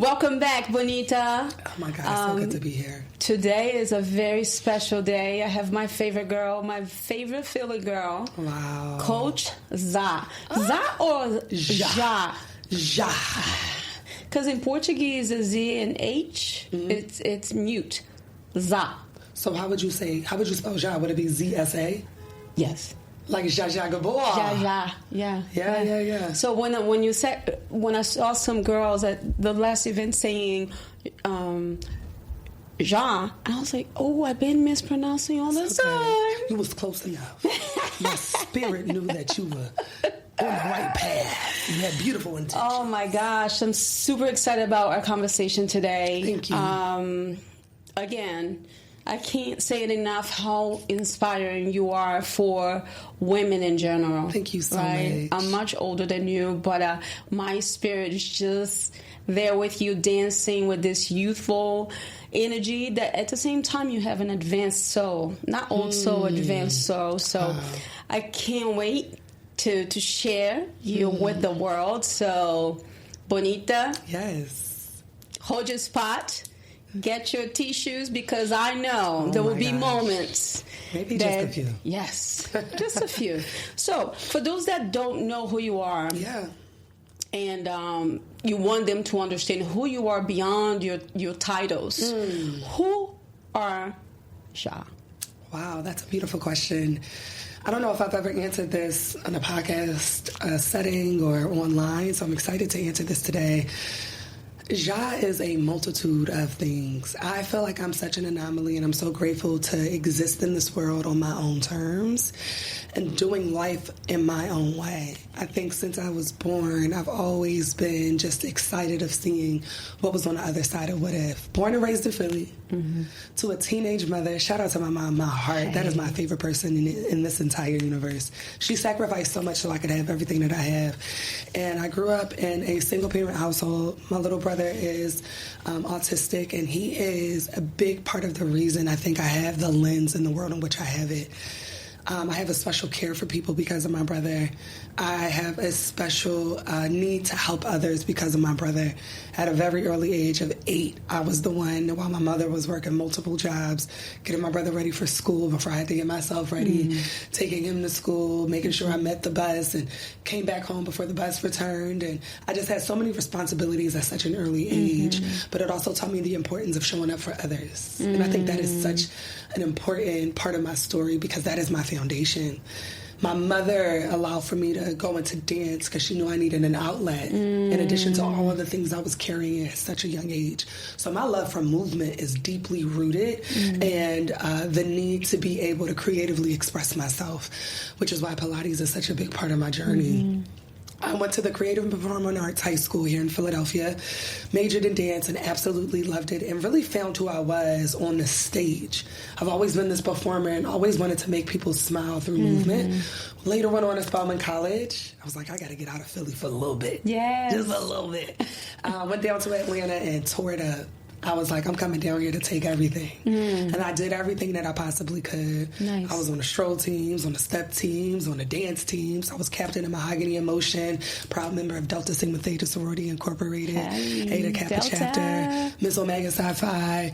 Welcome back, Bonita. Oh my God, it's so good to be here. Today is a very special day. I have my favorite girl, my favorite Philly girl. Wow. Coach ZHA. ZHA or ZHA? ZHA. Because in Portuguese, a Z and H, it's mute. ZHA. So how would you spell ZHA? Would it be ZSA? Yes. Like ZHA Gabor. ZHA, yeah. So when I saw some girls at the last event saying Ja, I was like, oh, I've been mispronouncing all the time. You was close enough. My spirit knew that you were on the right path. You had beautiful intentions. Oh my gosh, I'm super excited about our conversation today. Thank you. Again, I can't say it enough how inspiring you are for women in general. Thank you so much. I'm much older than you, but my spirit is just there with you, dancing with this youthful energy that at the same time you have an advanced soul. Not old soul, advanced soul. So I can't wait to share you with the world. So, Bonita. Yes. Hold your spot. Get your tissues because I know there will be moments. Maybe just a few. Yes, just a few. So, for those that don't know who you are, and you want them to understand who you are beyond your titles, who are ZHA? Wow, that's a beautiful question. I don't know if I've ever answered this on a podcast setting or online, so I'm excited to answer this today. ZHA is a multitude of things. I feel like I'm such an anomaly, and I'm so grateful to exist in this world on my own terms and doing life in my own way. I think since I was born, I've always been just excited of seeing what was on the other side of what if. Born and raised in Philly, to a teenage mother. Shout out to my mom, my heart. Hey. That is my favorite person in this entire universe. She sacrificed so much so I could have everything that I have. And I grew up in a single-parent household. My little brother is autistic, and he is a big part of the reason I think I have the lens in the world in which I have it. I have a special care for people because of my brother. I have a special need to help others because of my brother. At a very early age of 8, I was the one, while my mother was working multiple jobs, getting my brother ready for school before I had to get myself ready, taking him to school, making sure I met the bus, and came back home before the bus returned. And I just had so many responsibilities at such an early age, but it also taught me the importance of showing up for others. And I think that is such an important part of my story because that is my foundation. My mother allowed for me to go into dance because she knew I needed an outlet in addition to all of the things I was carrying at such a young age. So my love for movement is deeply rooted and the need to be able to creatively express myself, which is why Pilates is such a big part of my journey. I went to the Creative and Performing Arts High School here in Philadelphia, majored in dance, and absolutely loved it, and really found who I was on the stage. I've always been this performer and always wanted to make people smile through movement. Later went on to Spelman College. I was like, I got to get out of Philly for a little bit. Yes. Just a little bit. Went down to Atlanta and tore it up. I was like, I'm coming down here to take everything. And I did everything that I possibly could. Nice. I was on the stroll teams, on the step teams, on the dance teams. I was captain of Mahogany in Motion, proud member of Delta Sigma Theta Sorority Incorporated, Eta Kappa Delta chapter, Miss Omega Psi Phi,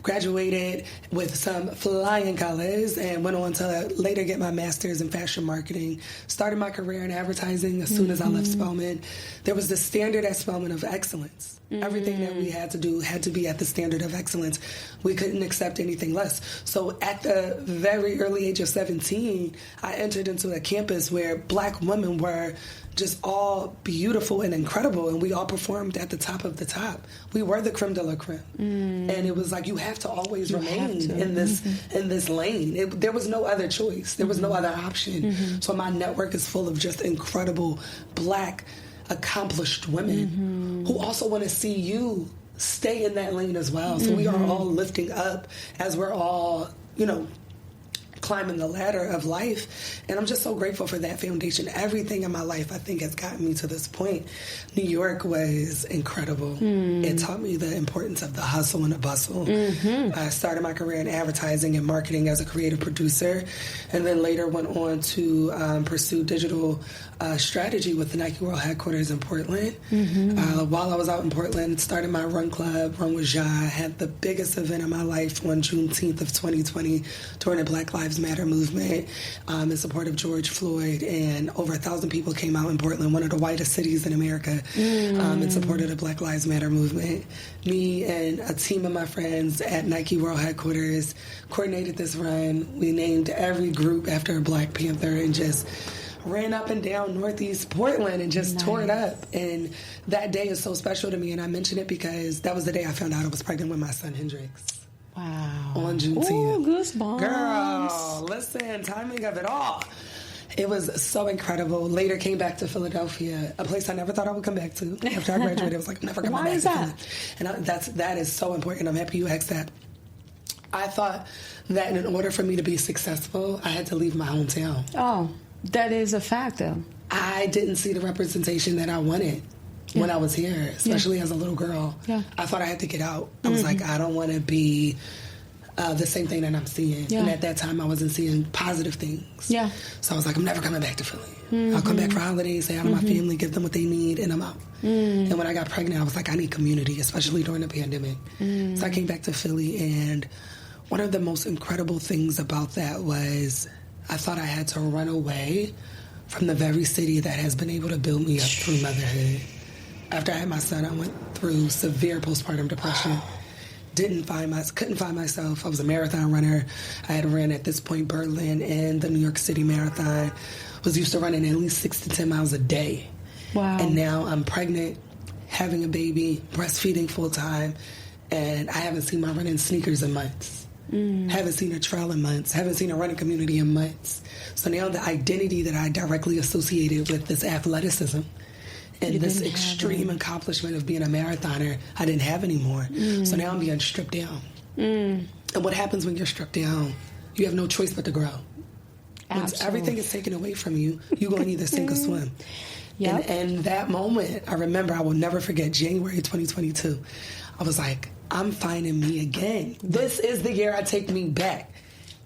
graduated with some flying colors and went on to later get my master's in fashion marketing. Started my career in advertising as soon as I left Spelman. There was the standard at Spelman of excellence. Everything that we had to do had to be at the standard of excellence. We couldn't accept anything less. So at the very early age of 17, I entered into a campus where Black women were just all beautiful and incredible, and we all performed at the top of the top. We were the creme de la creme. And it was like, you have to always remain in this lane. There was no other choice. There was no other option. So my network is full of just incredible Black accomplished women who also want to see you stay in that lane as well. So we are all lifting up as we're all, climbing the ladder of life. And I'm just so grateful for that foundation. Everything in my life, I think, has gotten me to this point. New York was incredible. It taught me the importance of the hustle and the bustle. I started my career in advertising and marketing as a creative producer, and then later went on to pursue digital strategy with the Nike World Headquarters in Portland. While I was out in Portland, started my run club, Run with ZHA. Had the biggest event of my life on Juneteenth of 2020 during the Black Lives Matter movement in support of George Floyd, and over 1,000 people came out in Portland, one of the whitest cities in America, in support of the Black Lives Matter movement. Me and a team of my friends at Nike World Headquarters coordinated this run. We named every group after a Black Panther and just ran up and down Northeast Portland and just tore it up. And that day is so special to me, and I mention it because that was the day I found out I was pregnant with my son, Hendrix. Wow. On Juneteenth. Ooh, goosebumps. Girl, listen, timing of it all. It was so incredible. Later came back to Philadelphia, a place I never thought I would come back to. After I graduated, I was like, I'm never coming back to Philly. And that is so important. I'm happy you asked that. I thought that in order for me to be successful, I had to leave my hometown. Oh, that is a fact, though. I didn't see the representation that I wanted when I was here, especially as a little girl. I thought I had to get out. I was like, I don't want to be the same thing that I'm seeing. And at that time, I wasn't seeing positive things. So I was like, I'm never coming back to Philly. I'll come back for holidays, say hi to my family, give them what they need, and I'm out. And when I got pregnant, I was like, I need community, especially during the pandemic. So I came back to Philly, and one of the most incredible things about that was I thought I had to run away from the very city that has been able to build me up through motherhood. After I had my son, I went through severe postpartum depression. Couldn't find myself. I was a marathon runner. I had ran at this point Berlin and the New York City Marathon. Was used to running at least 6 to 10 miles a day. Wow. And now I'm pregnant, having a baby, breastfeeding full time, and I haven't seen my running sneakers in months. Haven't seen a trail in months. Haven't seen a running community in months. So now the identity that I directly associated with this athleticism and this extreme accomplishment of being a marathoner, I didn't have anymore. So now I'm being stripped down. And what happens when you're stripped down? You have no choice but to grow. Once everything is taken away from you, you're going to either sink or swim. And that moment, I remember, I will never forget, January 2022. I was like, I'm finding me again. This is the year I take me back.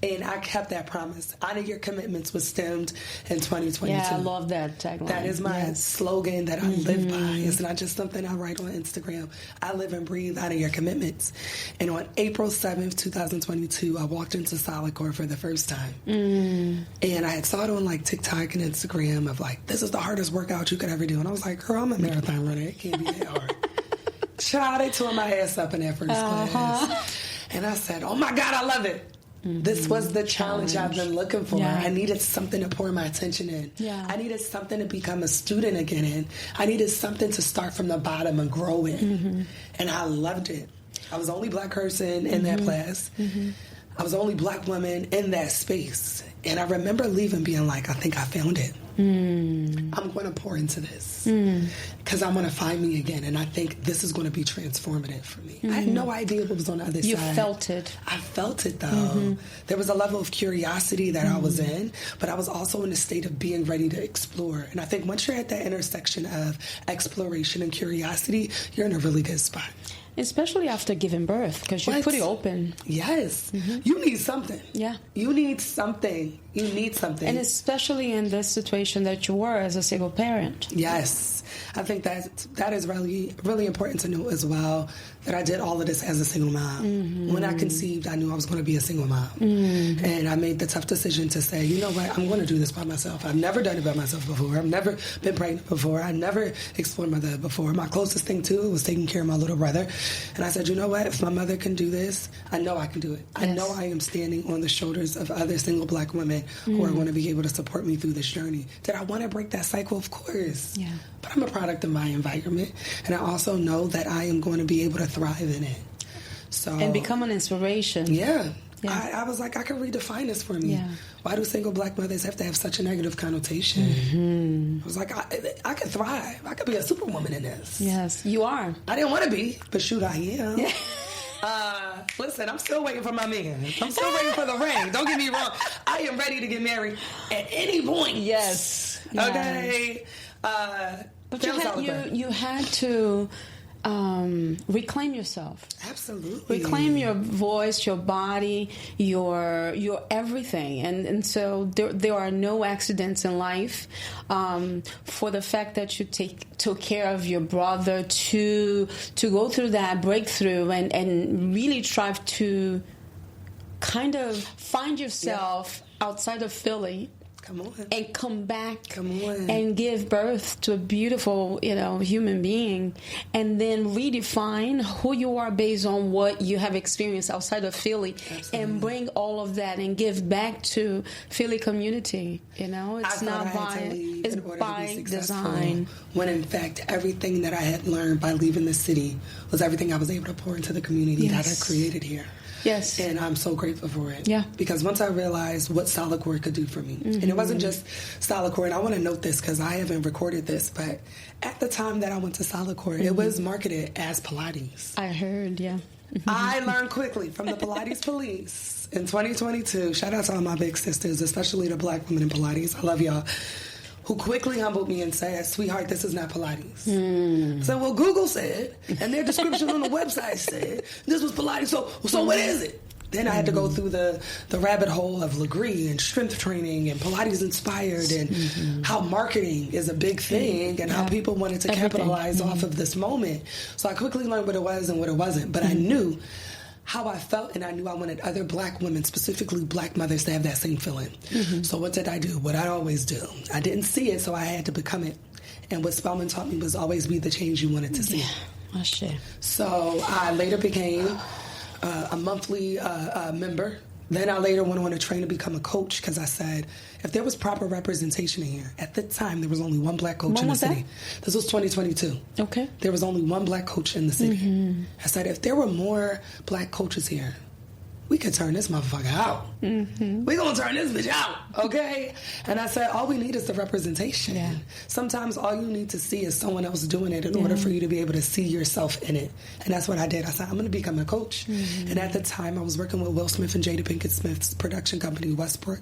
And I kept that promise. Honor your commitments was stemmed in 2022. Yeah, I love that tagline. That is my slogan that I live by. It's not just something I write on Instagram. I live and breathe honor your commitments. And on April 7th, 2022, I walked into Solid Core for the first time. And I had saw it on like TikTok and Instagram of like, this is the hardest workout you could ever do. And I was like, girl, I'm a marathon runner. It can't be that hard. Child, they tore my ass up in that first class. And I said, oh my God, I love it. This was the challenge I've been looking for. I needed something to pour my attention in. I needed something to become a student again in. I needed something to start from the bottom and grow in. And I loved it. I was the only Black person in that class. I was the only Black woman in that space. And I remember leaving being like, I think I found it. I'm going to pour into this because I want to find me again. And I think this is going to be transformative for me. I had no idea what was on the other side. You felt it. I felt it, though. There was a level of curiosity that I was in, but I was also in a state of being ready to explore. And I think once you're at that intersection of exploration and curiosity, you're in a really good spot. Especially after giving birth, because you're pretty open. Yes. You need something. You need something. You need something. And especially in this situation that you were as a single parent. Yes. I think that is really, really important to know as well, that I did all of this as a single mom. When I conceived, I knew I was going to be a single mom. And I made the tough decision to say, you know what, I'm going to do this by myself. I've never done it by myself before. I've never been pregnant before. I never explored motherhood before. My closest thing to it was taking care of my little brother. And I said, you know what, if my mother can do this, I know I can do it. I know I am standing on the shoulders of other single Black women who are going to be able to support me through this journey. Did I want to break that cycle? Of course. But I'm a product of my environment, and I also know that I am going to be able to thrive in it. And become an inspiration. I was like, I can redefine this for me. Why do single Black mothers have to have such a negative connotation? I was like, I could thrive. I could be a superwoman in this. Yes, you are. I didn't want to be, but shoot, I am. Listen, I'm still waiting for my man. I'm still waiting for the ring. Don't get me wrong. I am ready to get married at any point. Yes. Okay. But you had to reclaim yourself. Absolutely. Reclaim your voice, your body, your everything. And so there are no accidents in life. For the fact that you took care of your brother to go through that breakthrough and really try to kind of find yourself outside of Philly. Come on. And come back. Come on. And give birth to a beautiful, human being. And then redefine who you are based on what you have experienced outside of Philly. Absolutely. And bring all of that and give back to Philly community. It's not by design. When in fact, everything that I had learned by leaving the city was everything I was able to pour into the community that I created here. Yes. And I'm so grateful for it. Yeah. Because once I realized what solid core could do for me, and it wasn't just solid core, and I want to note this because I haven't recorded this, but at the time that I went to solid core, it was marketed as Pilates. I heard, yeah. I learned quickly from the Pilates police in 2022. Shout out to all my big sisters, especially the black women in Pilates. I love y'all. Who quickly humbled me and said, "Sweetheart, this is not Pilates." So, well, Google said, and their description on the website said, this was Pilates, so what is it? Then I had to go through the rabbit hole of Legree and strength training and Pilates inspired and how marketing is a big thing and how people wanted to capitalize off of this moment. So I quickly learned what it was and what it wasn't, but I knew how I felt, and I knew I wanted other black women, specifically black mothers, to have that same feeling. So what did I do? What I always do. I didn't see it, so I had to become it. And what Spelman taught me was always be the change you wanted to see. Yeah, shit. So I later became a monthly member. Then I later went on to train to become a coach because I said, if there was proper representation in here, at the time there was only one black coach in the city. This was 2022. Okay. There was only one black coach in the city. I said, if there were more black coaches here, we could turn this motherfucker out. We're going to turn this bitch out, okay? And I said, all we need is the representation. Yeah. Sometimes all you need to see is someone else doing it in order for you to be able to see yourself in it. And that's what I did. I said, I'm going to become a coach. And at the time, I was working with Will Smith and Jada Pinkett Smith's production company, Westbrook.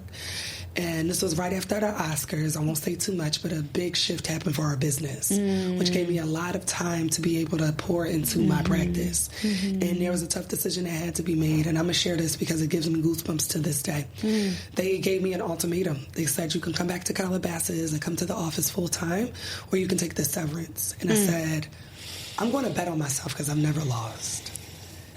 And this was right after the Oscars. I won't say too much, but a big shift happened for our business, which gave me a lot of time to be able to pour into my practice. And there was a tough decision that had to be made. And I'm going to share this because it gives me goosebumps to this day. They gave me an ultimatum. They said, you can come back to Calabasas and come to the office full time, or you can take this severance. And I said, I'm going to bet on myself because I've never lost.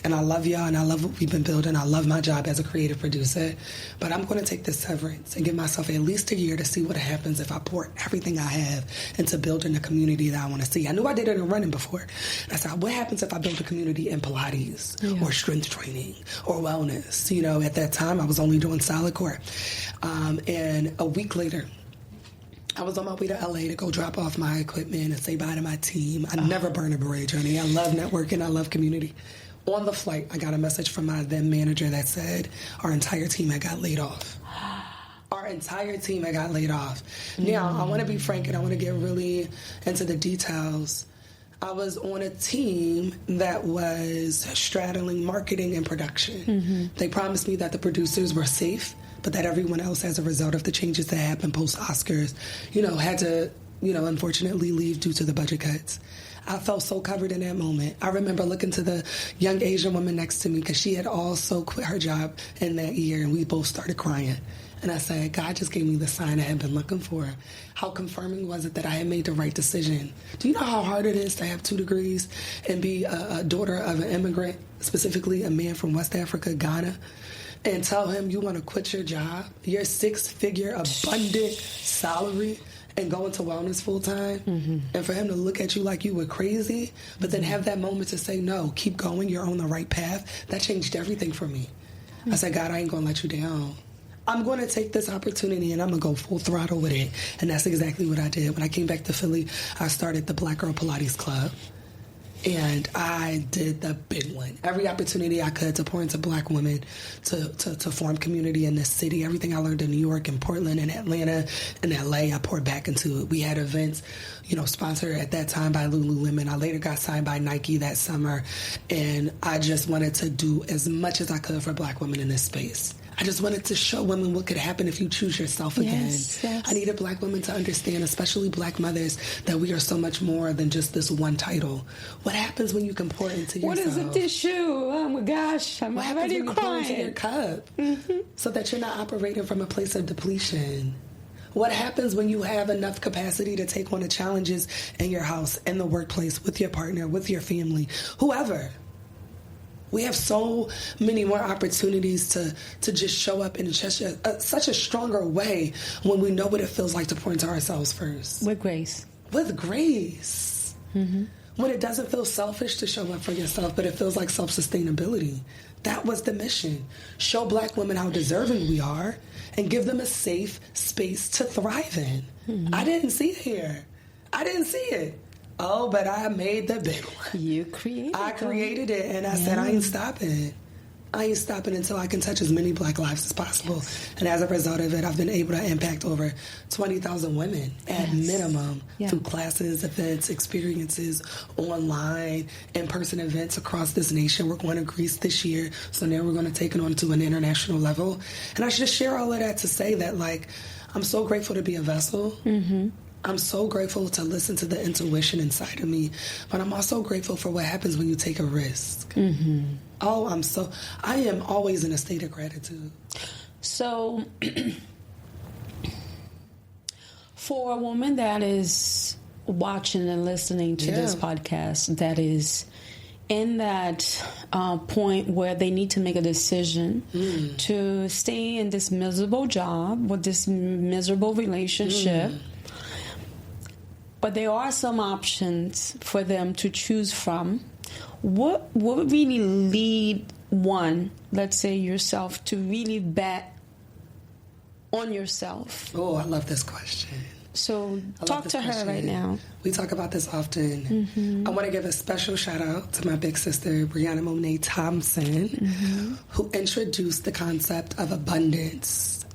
And I love y'all, and I love what we've been building. I love my job as a creative producer. But I'm going to take this severance and give myself at least a year to see what happens if I pour everything I have into building a community that I want to see. I knew I did it in running before. And I said, what happens if I build a community in Pilates or strength training or wellness? At that time, I was only doing solid core. And a week later, I was on my way to LA to go drop off my equipment and say bye to my team. I never burn a bridge, honey. I love networking. I love community. On the flight, I got a message from my then manager that said our entire team had got laid off. Our entire team had got laid off. Now, I want to be frank and I want to get really into the details. I was on a team that was straddling marketing and production. They promised me that the producers were safe, but that everyone else, as a result of the changes that happened post-Oscars, had to, unfortunately leave due to the budget cuts. I felt so covered in that moment. I remember looking to the young Asian woman next to me because she had also quit her job in that year, and we both started crying. And I said, God just gave me the sign I had been looking for. How confirming was it that I had made the right decision? Do you know how hard it is to have 2 degrees and be a daughter of an immigrant, specifically a man from West Africa, Ghana, and tell him you want to quit your job, your 6-figure abundant salary, and go into wellness full time, and for him to look at you like you were crazy, but then have that moment to say, no, keep going, you're on the right path? That changed everything for me. I said, God, I ain't going to let you down. I'm going to take this opportunity and I'm going to go full throttle with it. And that's exactly what I did. When I came back to Philly, I started the Black Girl Pilates Club. And I did the big one. Every opportunity I could to pour into Black women, to form community in this city. Everything I learned in New York and Portland and Atlanta and LA, I poured back into it. We had events, sponsored at that time by Lululemon. I later got signed by Nike that summer. And I just wanted to do as much as I could for Black women in this space. I just wanted to show women what could happen if you choose yourself again. Yes. I needed Black women to understand, especially Black mothers, that we are so much more than just this one title. What happens when you can pour into yourself? What is a tissue? Oh my gosh, I'm already crying. Pour into your cup, so that you're not operating from a place of depletion? What happens when you have enough capacity to take on the challenges in your house, in the workplace, with your partner, with your family, whoever? We have so many more opportunities to just show up in such a stronger way when we know what it feels like to pour into ourselves first. With grace. With grace. Mm-hmm. When it doesn't feel selfish to show up for yourself, but it feels like self-sustainability. That was the mission. Show Black women how deserving we are and give them a safe space to thrive in. Mm-hmm. I didn't see it here. I didn't see it. Oh, but I made the big one. You created it. I created it, and I said, I ain't stopping. I ain't stopping until I can touch as many Black lives as possible. Yes. And as a result of it, I've been able to impact over 20,000 women at minimum through classes, events, experiences, online, in-person events across this nation. We're going to Greece this year, so now we're going to take it on to an international level. And I just share all of that to say that, I'm so grateful to be a vessel. Mm-hmm. I'm so grateful to listen to the intuition inside of me, but I'm also grateful for what happens when you take a risk. Mm-hmm. I am always in a state of gratitude. So, for a woman that is watching and listening to this podcast, that is in that point where they need to make a decision to stay in this miserable job with this miserable relationship, but there are some options for them to choose from. What would really lead one, let's say yourself, to really bet on yourself? Oh, I love this question. So talk to her right now. We talk about this often. Mm-hmm. I want to give a special shout out to my big sister, Brianna Monet Thompson, who introduced the concept of abundance,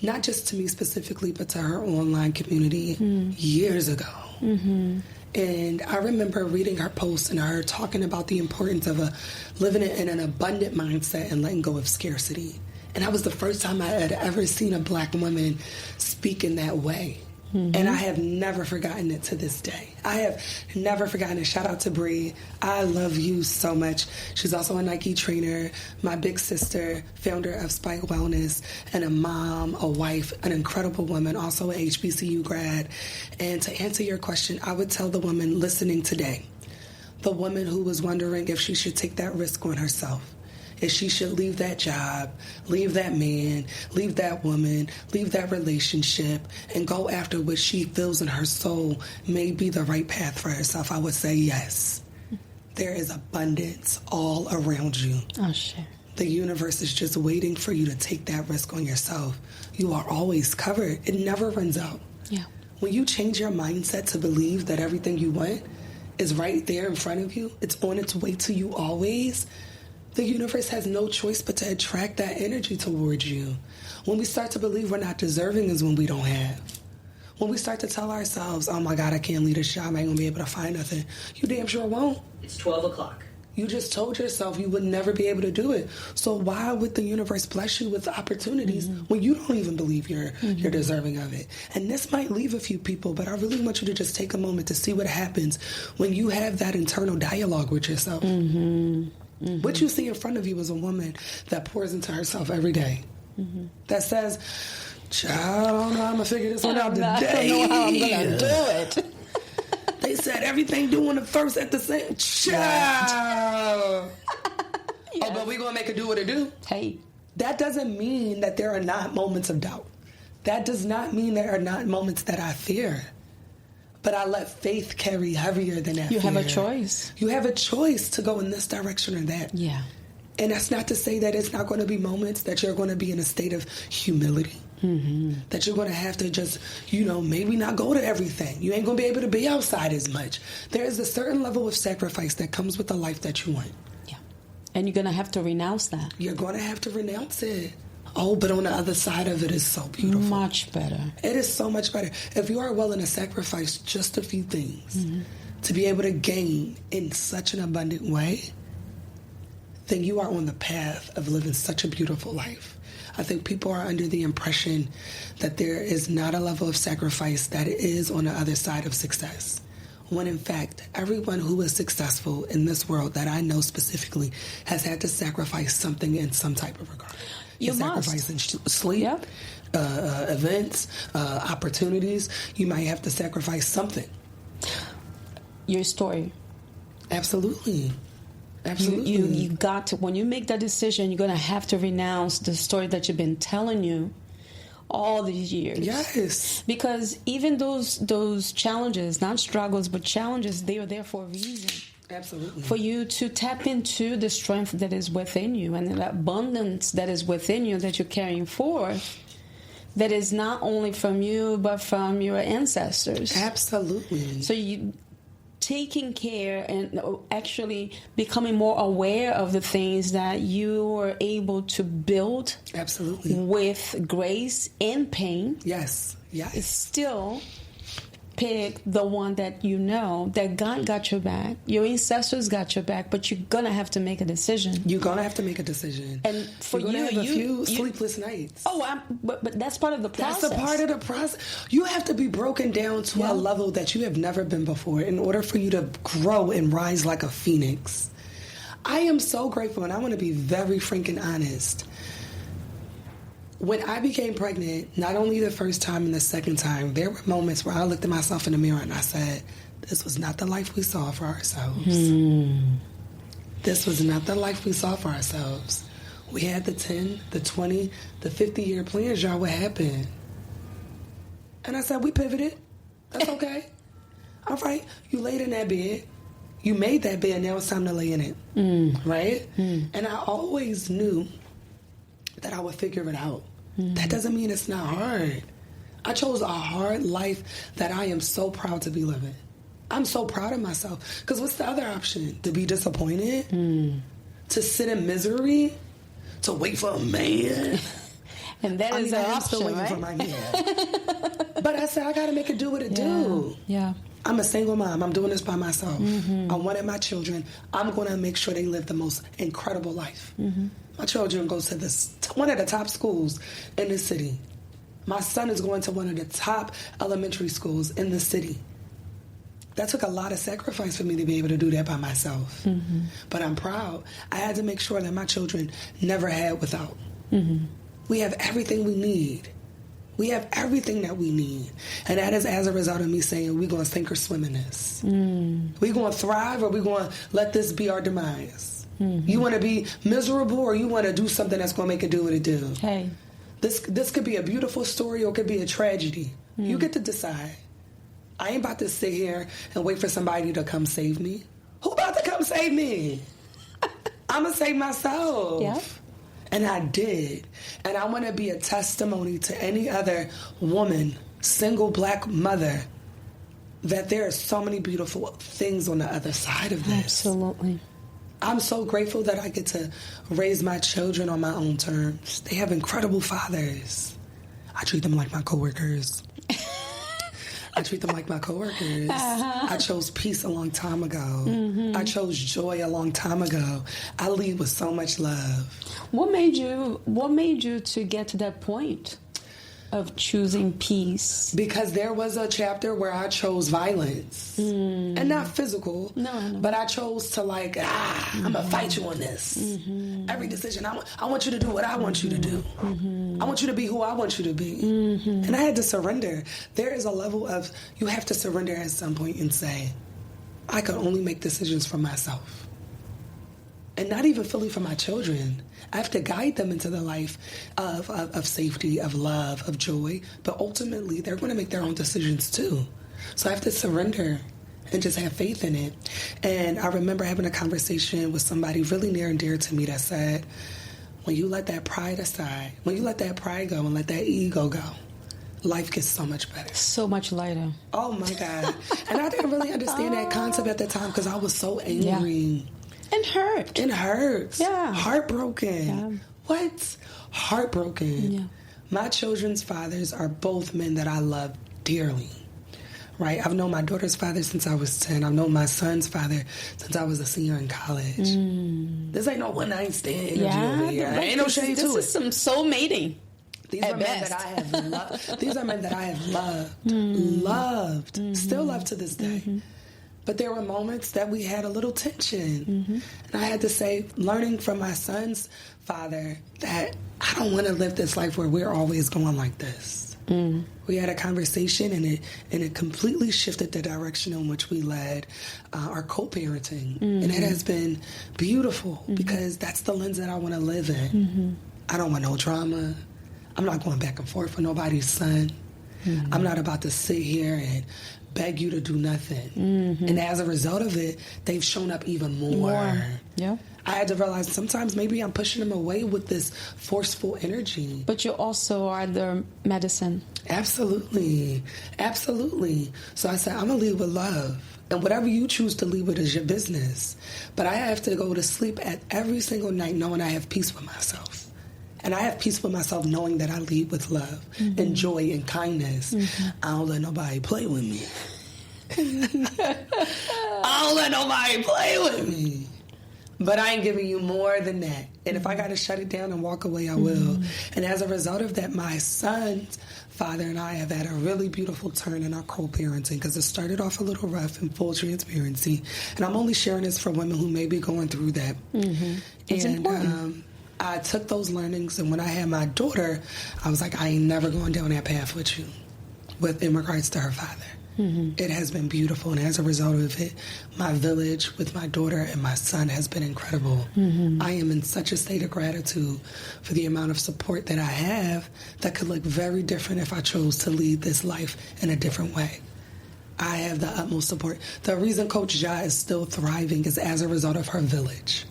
not just to me specifically, but to her online community years ago. Mm-hmm. And I remember reading her post and her talking about the importance of living in an abundant mindset and letting go of scarcity. And that was the first time I had ever seen a Black woman speak in that way. Mm-hmm. And I have never forgotten it to this day. I have never forgotten it. Shout out to Brie. I love you so much. She's also a Nike trainer, my big sister, founder of Spike Wellness, and a mom, a wife, an incredible woman, also an HBCU grad. And to answer your question, I would tell the woman listening today, the woman who was wondering if she should take that risk on herself, if she should leave that job, leave that man, leave that woman, leave that relationship, and go after what she feels in her soul may be the right path for herself, I would say yes. There is abundance all around you. Oh, sure. The universe is just waiting for you to take that risk on yourself. You are always covered. It never runs out. Yeah. When you change your mindset to believe that everything you want is right there in front of you, it's on its way to you always, the universe has no choice but to attract that energy towards you. When we start to believe we're not deserving is when we don't have. When we start to tell ourselves, oh my God, I can't leave this job, I ain't gonna be able to find nothing. You damn sure won't. It's 12 o'clock. You just told yourself you would never be able to do it. So why would the universe bless you with opportunities when you don't even believe you're deserving of it? And this might leave a few people, but I really want you to just take a moment to see what happens when you have that internal dialogue with yourself. Mm-hmm. What you see in front of you is a woman that pours into herself every day. Mm-hmm. That says, child, I don't know how I'm going to figure this one out today. I don't know how I'm going to do it. They said everything doing it first at the same child. Yes. Oh, but we're going to make her do what it do. Hey. That doesn't mean that there are not moments of doubt. That does not mean there are not moments that I fear. But I let faith carry heavier than that. You fear. have a choice. You have a choice to go in this direction or that. Yeah. And that's not to say that it's not going to be moments that you're going to be in a state of humility. That you're going to have to just, maybe not go to everything. You ain't going to be able to be outside as much. There is a certain level of sacrifice that comes with the life that you want. Yeah. And you're going to have to renounce that. You're going to have to renounce it. Oh, but on the other side of it is so beautiful. Much better. It is so much better. If you are willing to sacrifice just a few things to be able to gain in such an abundant way, then you are on the path of living such a beautiful life. I think people are under the impression that there is not a level of sacrifice that is on the other side of success. When in fact, everyone who is successful in this world that I know specifically has had to sacrifice something in some type of regard. You sacrifice in sleep, Yep. Events, opportunities. You might have to sacrifice something. Your story. Absolutely. Absolutely. You got to, when you make that decision, you're going to have to renounce the story that you've been telling you all these years. Yes. Because even those challenges, not struggles, but challenges, they are there for a reason. Absolutely. For you to tap into the strength that is within you and the abundance that is within you that you're carrying forth, that is not only from you, but from your ancestors. Absolutely. So you taking care and actually becoming more aware of the things that you are able to build. Absolutely. With grace and pain. Yes. Yes. Still pick the one that you know that God got your back, your ancestors got your back, but you're gonna have to make a decision. You're gonna have to make a decision, and for you're you, gonna have a few sleepless nights. Oh, but that's part of the process. That's a part of the process. You have to be broken down to a level that you have never been before in order for you to grow and rise like a phoenix. I am so grateful, and I want to be very freaking honest. When I became pregnant, not only the first time and the second time, there were moments where I looked at myself in the mirror and I said, this was not the life we saw for ourselves. This was not the life we saw for ourselves. We had the 10, the 20, the 50-year plans, y'all, what happened? And I said, we pivoted. That's okay. All right, you laid in that bed. You made that bed, now it's time to lay in it. Right? And I always knew that I would figure it out. That doesn't mean it's not hard. I chose a hard life that I am so proud to be living. I'm so proud of myself. Because what's the other option? To be disappointed? To sit in misery? To wait for a man? And that is an option, still waiting right? for my man. But I said, I got to make it do what it do. Yeah. I'm a single mom. I'm doing this by myself. I wanted my children. I'm going to make sure they live the most incredible life. My children go to one of the top schools in the city. My son is going to one of the top elementary schools in the city. That took a lot of sacrifice for me to be able to do that by myself. But I'm proud. I had to make sure that my children never had without. We have everything we need. We have everything that we need. And that is as a result of me saying, we're going to sink or swim in this. We're going to thrive, or we're going to let this be our demise. You want to be miserable, or you want to do something that's going to make it do what it do? Hey. This could be a beautiful story, or it could be a tragedy. You get to decide. I ain't about to sit here and wait for somebody to come save me. Who about to come save me? I'm going to save myself. Yep. And I did. And I want to be a testimony to any other woman, single black mother, that there are so many beautiful things on the other side of this. Absolutely. I'm so grateful that I get to raise my children on my own terms. They have incredible fathers. I treat them like my coworkers. I treat them like my coworkers. I chose peace a long time ago. I chose joy a long time ago. I lead with so much love. What made you to get to that point of choosing peace? Because there was a chapter where I chose violence. And not physical. No. But I chose to I'm going to fight you on this. Every decision, I want you to do what I want you to do. I want you to be who I want you to be. And I had to surrender. There is a level of, you have to surrender at some point and say, I can only make decisions for myself. And not even fully for my children. I have to guide them into the life of safety, of love, of joy. But ultimately, they're going to make their own decisions too. So I have to surrender and just have faith in it. And I remember having a conversation with somebody really near and dear to me that said, when you let that pride aside, when you let that pride go and let that ego go, life gets so much better. So much lighter. Oh, my God. And I didn't really understand that concept at the time because I was so angry. Yeah. And hurt. It hurts. Yeah. Heartbroken. Yeah. What? Heartbroken. Yeah. My children's fathers are both men that I love dearly. Right? I've known my daughter's father since I was 10. I've known my son's father since I was a senior in college. This ain't no one-night stand energy over here. Ain't no shade to it. This is some soul mating. These are men that I have loved. These are men that I have loved, still love to this day. But there were moments that we had a little tension. And I had to say, learning from my son's father, that I don't want to live this life where we're always going like this. We had a conversation, and it completely shifted the direction in which we led our co-parenting. And it has been beautiful because that's the lens that I want to live in. I don't want no drama. I'm not going back and forth with nobody's son. I'm not about to sit here and beg you to do nothing. And as a result of it, they've shown up even more. Yeah. I had to realize sometimes maybe I'm pushing them away with this forceful energy. But you also are their medicine. Absolutely. Absolutely. So I said, I'm going to lead with love. And whatever you choose to lead with is your business. But I have to go to sleep at every single night knowing I have peace with myself. And I have peace with myself knowing that I lead with love and joy and kindness. I don't let nobody play with me. I don't let nobody play with me. But I ain't giving you more than that. And if I got to shut it down and walk away, I will. And as a result of that, my son's father and I have had a really beautiful turn in our co-parenting because it started off a little rough in full transparency. And I'm only sharing this for women who may be going through that. It's important. I took those learnings, and when I had my daughter, I was like, I ain't never going down that path with you in regards to her father. It has been beautiful, and as a result of it, my village with my daughter and my son has been incredible. I am in such a state of gratitude for the amount of support that I have that could look very different if I chose to lead this life in a different way. I have the utmost support. The reason Coach ZHA is still thriving is as a result of her village.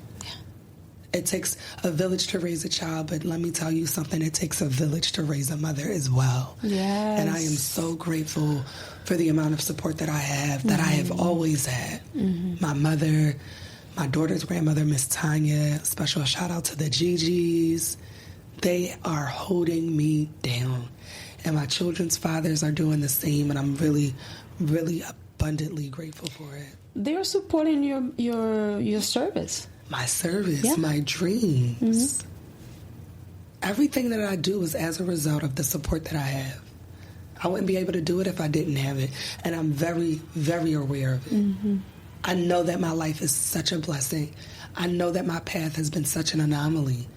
It takes a village to raise a child, but let me tell you something, it takes a village to raise a mother as well. Yes. And I am so grateful for the amount of support that I have, that I have always had. My mother, my daughter's grandmother, Miss Tanya, special shout out to the Gigi's. They are holding me down. And my children's fathers are doing the same, and I'm really, really abundantly grateful for it. They're supporting your service. My service, my dreams. Everything that I do is as a result of the support that I have. I wouldn't be able to do it if I didn't have it. And I'm very, very aware of it. I know that my life is such a blessing. I know that my path has been such an anomaly.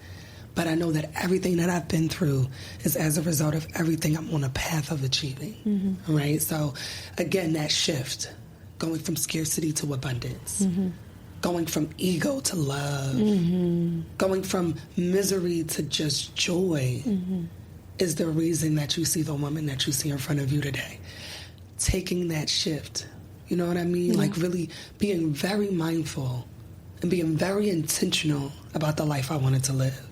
But I know that everything that I've been through is as a result of everything I'm on a path of achieving. Right? So, again, that shift, going from scarcity to abundance. Going from ego to love, going from misery to just joy is the reason that you see the woman that you see in front of you today. Taking that shift, you know what I mean? Like really being very mindful and being very intentional about the life I wanted to live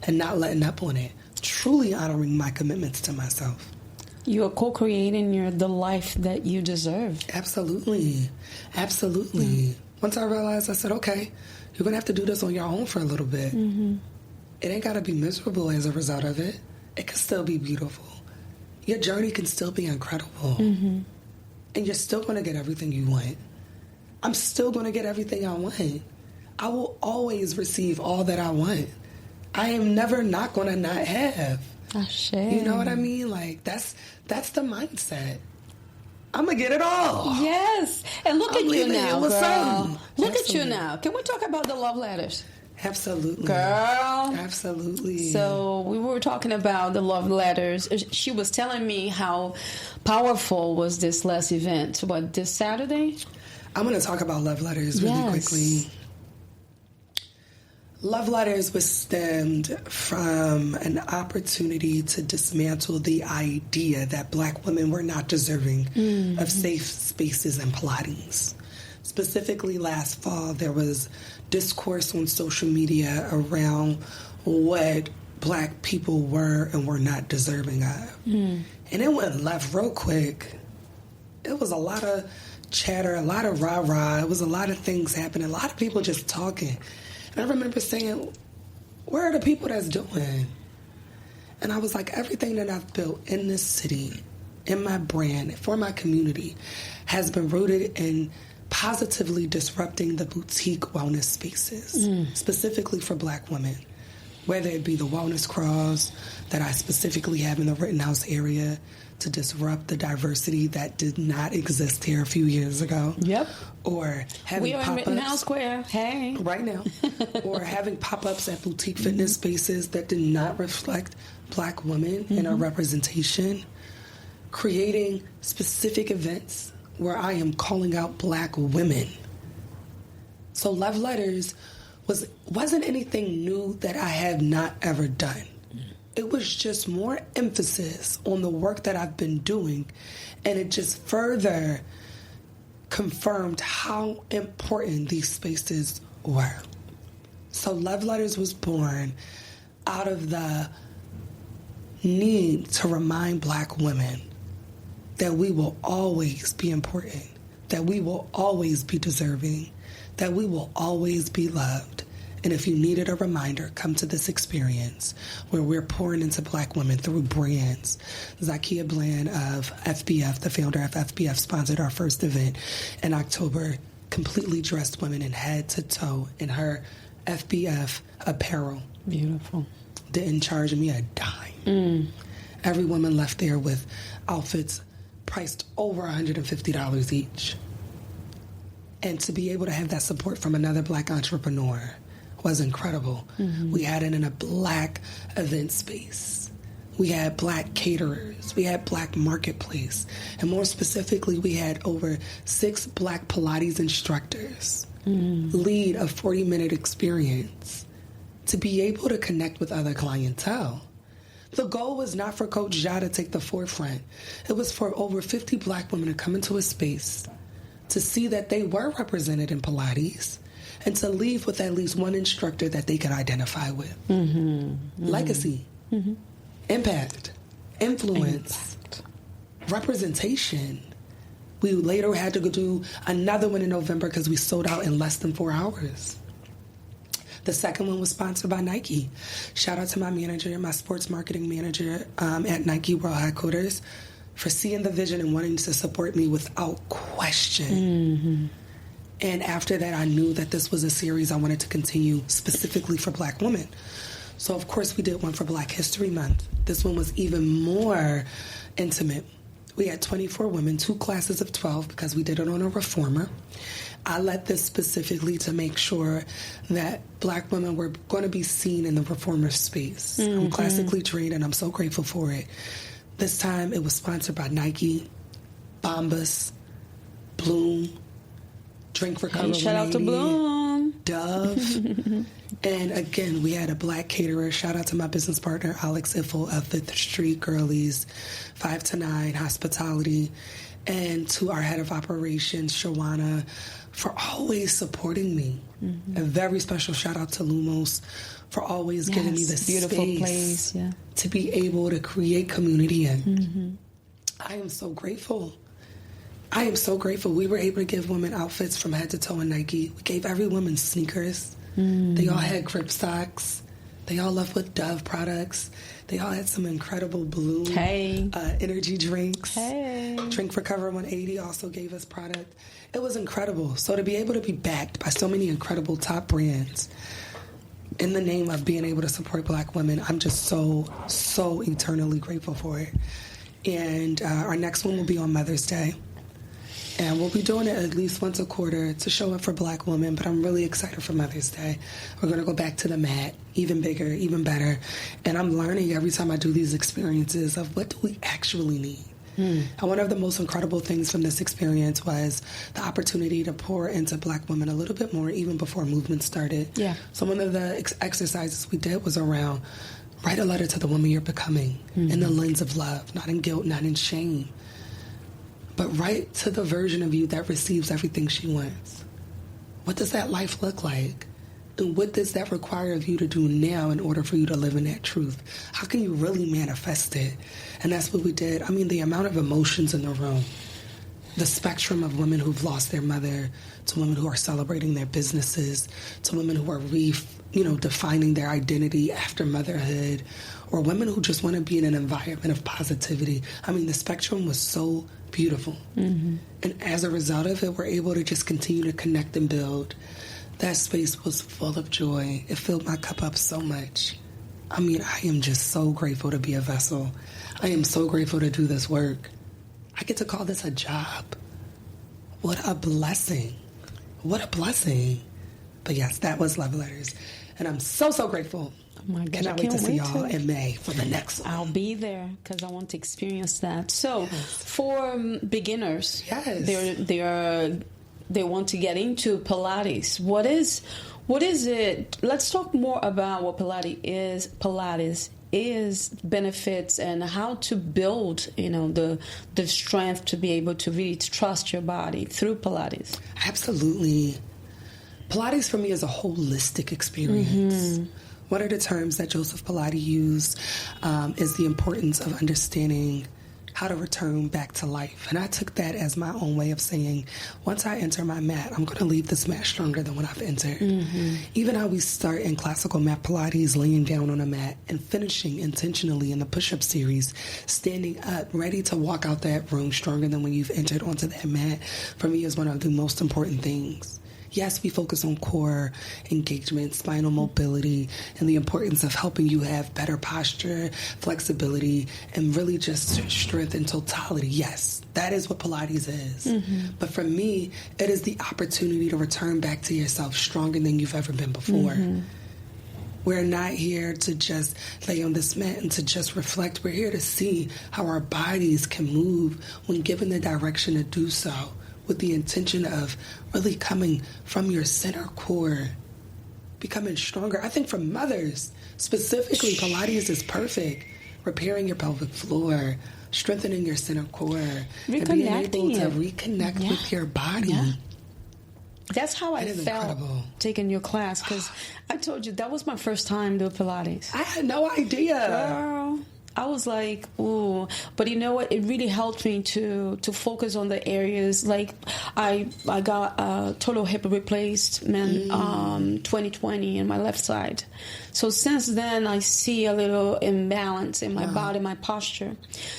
and not letting up on it. Truly honoring my commitments to myself. You are co-creating the life that you deserve. Absolutely. Absolutely. Once I realized, I said, okay, you're going to have to do this on your own for a little bit. It ain't got to be miserable as a result of it. It can still be beautiful. Your journey can still be incredible. And you're still going to get everything you want. I'm still going to get everything I want. I will always receive all that I want. I am never not going to not have. You know what I mean? Like, that's the mindset. I'm going to get it all. Yes. And look at you now, girl. Look at you Absolutely. now. Can we talk about the love letters? Absolutely. Girl. Absolutely. So we were talking about the love letters. She was telling me how powerful was this last event. What, this Saturday? I'm going to talk about love letters really quickly. Love letters was stemmed from an opportunity to dismantle the idea that Black women were not deserving of safe spaces and Pilates. Specifically, last fall, there was discourse on social media around what Black people were and were not deserving of. And it went left real quick. It was a lot of chatter, a lot of rah-rah. It was a lot of things happening, a lot of people just talking. And I remember saying, where are the people that's doing? And I was like, everything that I've built in this city, in my brand, for my community, has been rooted in positively disrupting the boutique wellness spaces, specifically for Black women. Whether it be the wellness crawls that I specifically have in the Rittenhouse area to disrupt the diversity that did not exist here a few years ago. Yep. Or having we are in Rittenhouse Square. Hey. Right now. Or having pop-ups at boutique fitness spaces that did not reflect Black women in our representation. Creating specific events where I am calling out Black women. So Love Letters wasn't anything new that I have not ever done. It was just more emphasis on the work that I've been doing, and it just further confirmed how important these spaces were. So Love Letters was born out of the need to remind Black women that we will always be important, that we will always be deserving, that we will always be loved. And if you needed a reminder, come to this experience where we're pouring into Black women through brands. Zakia Bland of FBF, the founder of FBF, sponsored our first event in October, completely dressed women in head to toe in her FBF apparel. Beautiful. Didn't charge me a dime. Every woman left there with outfits priced over $150 each. And to be able to have that support from another Black entrepreneur was incredible. We had it in a Black event space. We had Black caterers. We had Black marketplace. And more specifically, we had over 6 Black Pilates instructors lead a 40-minute experience to be able to connect with other clientele. The goal was not for Coach ZHA to take the forefront. It was for over 50 Black women to come into a space to see that they were represented in Pilates and to leave with at least one instructor that they could identify with. Legacy, impact, influence, representation. We later had to go do another one in November because we sold out in less than 4 hours. The second one was sponsored by Nike. Shout out to my manager, my sports marketing manager at Nike World Headquarters, for seeing the vision and wanting to support me without question. And after that, I knew that this was a series I wanted to continue specifically for Black women. So, of course, we did one for Black History Month. This one was even more intimate. We had 24 women, 2 classes of 12, because we did it on a reformer. I led this specifically to make sure that Black women were going to be seen in the reformer space. I'm classically trained, and I'm so grateful for it. This time, it was sponsored by Nike, Bombas, Bloom, Drink Recovery. Shout out to Bloom. Dove. And again, we had a Black caterer. Shout out to my business partner, Alex Iffel of 5th Street Girlies, 5 to 9 Hospitality, and to our head of operations, Shawana, for always supporting me. A very special shout out to Lumos for always giving me this beautiful space place, to be able to create community in. I am so grateful. I am so grateful. We were able to give women outfits from head to toe in Nike. We gave every woman sneakers. They all had grip socks. They all left with Dove products. They all had some incredible Bloom energy drinks. Drink Recover 180 also gave us product. It was incredible. So to be able to be backed by so many incredible top brands in the name of being able to support Black women, I'm just so, so eternally grateful for it. And our next one will be on Mother's Day. And we'll be doing it at least once a quarter to show up for Black women, but I'm really excited for Mother's Day. We're going to go back to the mat, even bigger, even better. And I'm learning every time I do these experiences of what do we actually need. And one of the most incredible things from this experience was the opportunity to pour into Black women a little bit more, even before movement started. So one of the exercises we did was around write a letter to the woman you're becoming in the lens of love, not in guilt, not in shame. But write to the version of you that receives everything she wants. What does that life look like? And what does that require of you to do now in order for you to live in that truth? How can you really manifest it? And that's what we did. I mean, the amount of emotions in the room, the spectrum of women who've lost their mother, to women who are celebrating their businesses, to women who are defining their identity after motherhood, or women who just want to be in an environment of positivity. I mean, the spectrum was so beautiful. Mm-hmm. And as a result of it, we're able to just continue to connect and build. That space was full of joy. It filled my cup up so much. I mean, I am just so grateful to be a vessel. I am so grateful to do this work. I get to call this a job. What a blessing. What a blessing. But yes, that was Love Letters. And I'm so, so grateful. Oh my God, Cannot wait to see y'all in May for the next one. I'll be there because I want to experience that. So, for beginners, they want to get into Pilates. What is it? Let's talk more about what Pilates is, benefits, and how to build, the strength to be able to really trust your body through Pilates. Absolutely. Pilates for me is a holistic experience. Mm-hmm. One of the terms that Joseph Pilates used is the importance of understanding how to return back to life. And I took that as my own way of saying, once I enter my mat, I'm going to leave this mat stronger than when I've entered. Mm-hmm. Even how we start in classical mat Pilates, laying down on a mat, and finishing intentionally in the push-up series, standing up, ready to walk out that room stronger than when you've entered onto that mat, for me is one of the most important things. Yes, we focus on core engagement, spinal mobility, and the importance of helping you have better posture, flexibility, and really just strength in totality. Yes, that is what Pilates is. Mm-hmm. But for me, it is the opportunity to return back to yourself stronger than you've ever been before. Mm-hmm. We're not here to just lay on this mat and to just reflect. We're here to see how our bodies can move when given the direction to do so, with the intention of really coming from your center core, becoming stronger. I think for mothers, specifically, Pilates is perfect. Repairing your pelvic floor, strengthening your center core, and being able to reconnect with your body. Yeah. That's how I felt incredible. Taking your class, because I told you that was my first time doing Pilates. I had no idea. Girl, I was like, ooh. But you know what? It really helped me to focus on the areas. Like, I got a total hip replacement 2020 in my left side. So since then, I see a little imbalance in my body, my posture.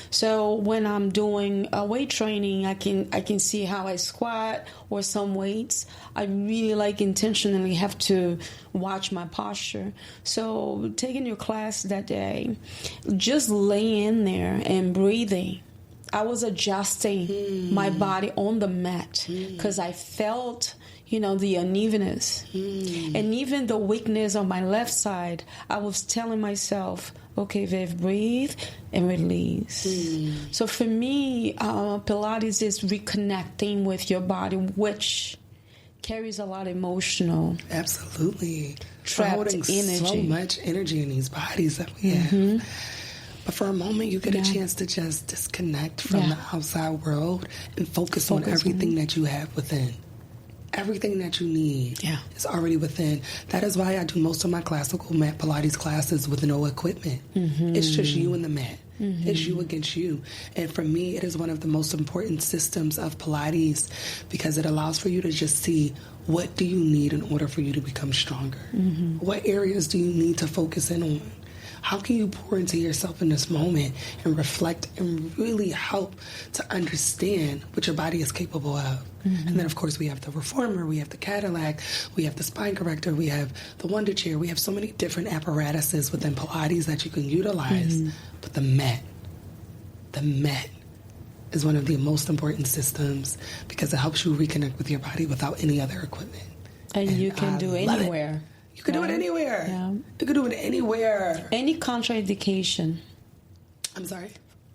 So when I'm doing weight training, I can see how I squat or some weights. I really intentionally have to watch my posture. So taking your class that day, just laying in there and breathing, I was adjusting my body on the mat because I felt, the unevenness. And even the weakness on my left side, I was telling myself, okay, Viv, breathe and release. So for me, Pilates is reconnecting with your body, which carries a lot of emotional. Absolutely. Trapped holding energy. So much energy in these bodies that we have. But for a moment, you get a chance to just disconnect from the outside world and focus on everything that you have within. Everything that you need is already within. That is why I do most of my classical mat Pilates classes with no equipment. It's just you and the mat. It's you against you. And for me, it is one of the most important systems of Pilates because it allows for you to just see, what do you need in order for you to become stronger? What areas do you need to focus in on? How can you pour into yourself in this moment and reflect and really help to understand what your body is capable of? And then, of course, we have the Reformer, we have the Cadillac, we have the Spine Corrector, we have the Wonder Chair. We have so many different apparatuses within Pilates that you can utilize. But the mat is one of the most important systems because it helps you reconnect with your body without any other equipment. And you can do anywhere. You can do it anywhere. Yeah. You can do it anywhere. Any contraindication? I'm sorry?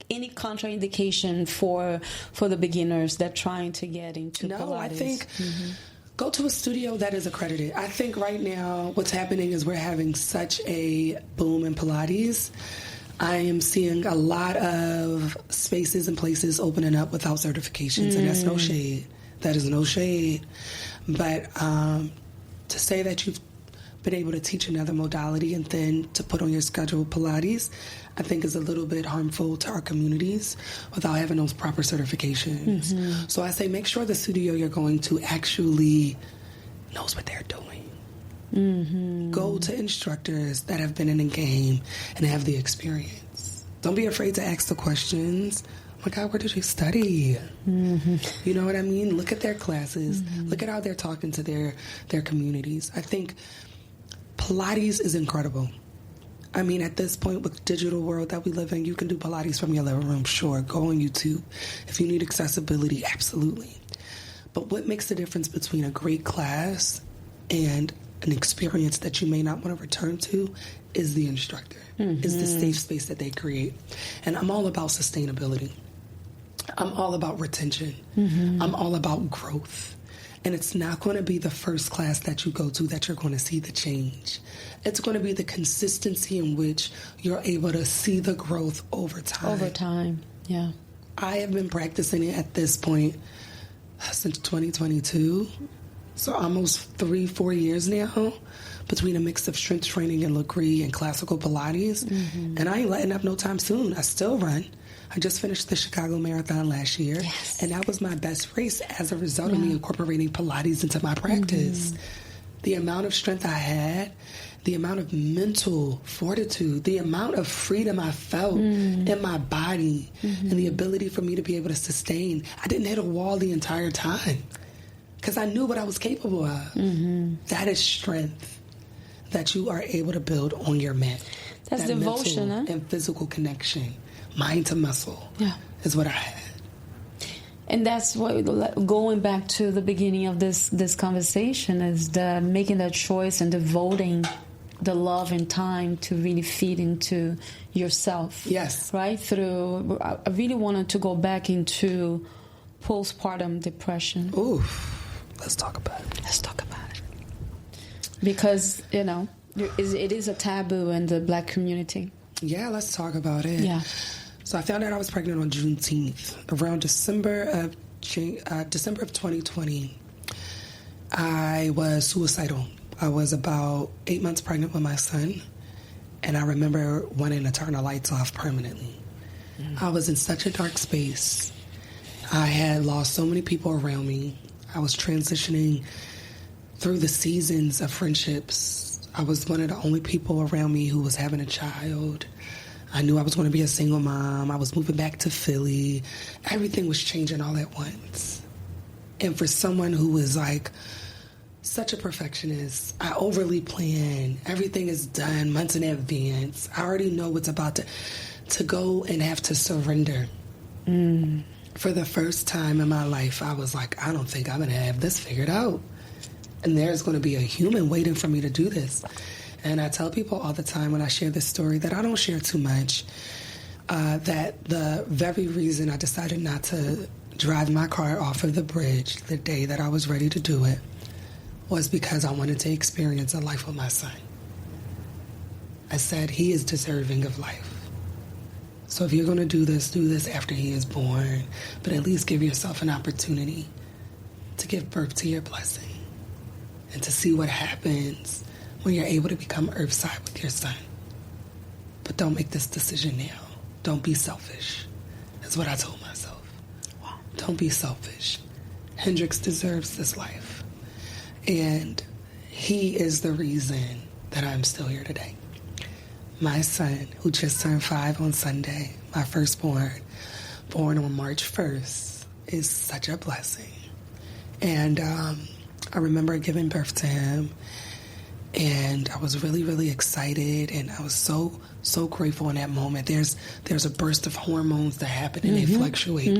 Any contraindication for the beginners that trying to get into Pilates? No, I think go to a studio that is accredited. I think right now what's happening is we're having such a boom in Pilates. I am seeing a lot of spaces and places opening up without certifications, and that's no shade. That is no shade. But to say that you've been able to teach another modality and then to put on your schedule Pilates, I think is a little bit harmful to our communities without having those proper certifications. Mm-hmm. So I say make sure the studio you're going to actually knows what they're doing. Mm-hmm. Go to instructors that have been in the game and have the experience. Don't be afraid to ask the questions. Oh my God, where did you study? Mm-hmm. You know what I mean? Look at their classes. Mm-hmm. Look at how they're talking to their communities. I think Pilates is incredible. I mean, at this point with the digital world that we live in, you can do Pilates from your living room, sure. Go on YouTube. If you need accessibility, absolutely. But what makes the difference between a great class and an experience that you may not want to return to is the instructor, is the safe space that they create. And I'm all about sustainability. I'm all about retention. Mm-hmm. I'm all about growth. And it's not going to be the first class that you go to that you're going to see the change. It's going to be the consistency in which you're able to see the growth over time. Over time, yeah. I have been practicing it at this point since 2022. So almost 3-4 years now, between a mix of strength training and Legree and classical Pilates. Mm-hmm. And I ain't letting up no time soon. I still run. I just finished the Chicago Marathon last year. Yes. And that was my best race as a result of me incorporating Pilates into my practice. Mm-hmm. The amount of strength I had, the amount of mental fortitude, the amount of freedom I felt in my body, and the ability for me to be able to sustain. I didn't hit a wall the entire time because I knew what I was capable of. Mm-hmm. That is strength that you are able to build on your mat. That's that devotion, mental and physical connection. Mind to muscle is what I had. And that's what, going back to the beginning of this conversation, is the making that choice and devoting the love and time to really feed into yourself. Yes. Right? Through, I really wanted to go back into postpartum depression. Ooh, let's talk about it. Let's talk about it. Because, you know, it is a taboo in the Black community. Yeah, let's talk about it. Yeah. So I found out I was pregnant on Juneteenth. Around December of 2020, I was suicidal. I was about 8 months pregnant with my son, and I remember wanting to turn the lights off permanently. I was in such a dark space. I had lost so many people around me. I was transitioning through the seasons of friendships. I was one of the only people around me who was having a child. I knew I was going to be a single mom. I was moving back to Philly. Everything was changing all at once. And for someone who was like such a perfectionist, I overly plan. Everything is done months in advance. I already know what's about to go and have to surrender. For the first time in my life, I was like, I don't think I'm going to have this figured out. And there's going to be a human waiting for me to do this. And I tell people all the time when I share this story that I don't share too much, that the very reason I decided not to drive my car off of the bridge the day that I was ready to do it was because I wanted to experience a life with my son. I said, he is deserving of life. So if you're going to do this after he is born, but at least give yourself an opportunity to give birth to your blessing and to see what happens when you're able to become earthside with your son. But don't make this decision now. Don't be selfish. That's what I told myself. Wow. Don't be selfish. Hendrix deserves this life. And he is the reason that I'm still here today. My son, who just turned 5 on Sunday, my firstborn, born on March 1st, is such a blessing. And I remember giving birth to him, and I was really, really excited, and I was so grateful in that moment. There's a burst of hormones that happen, and they fluctuate.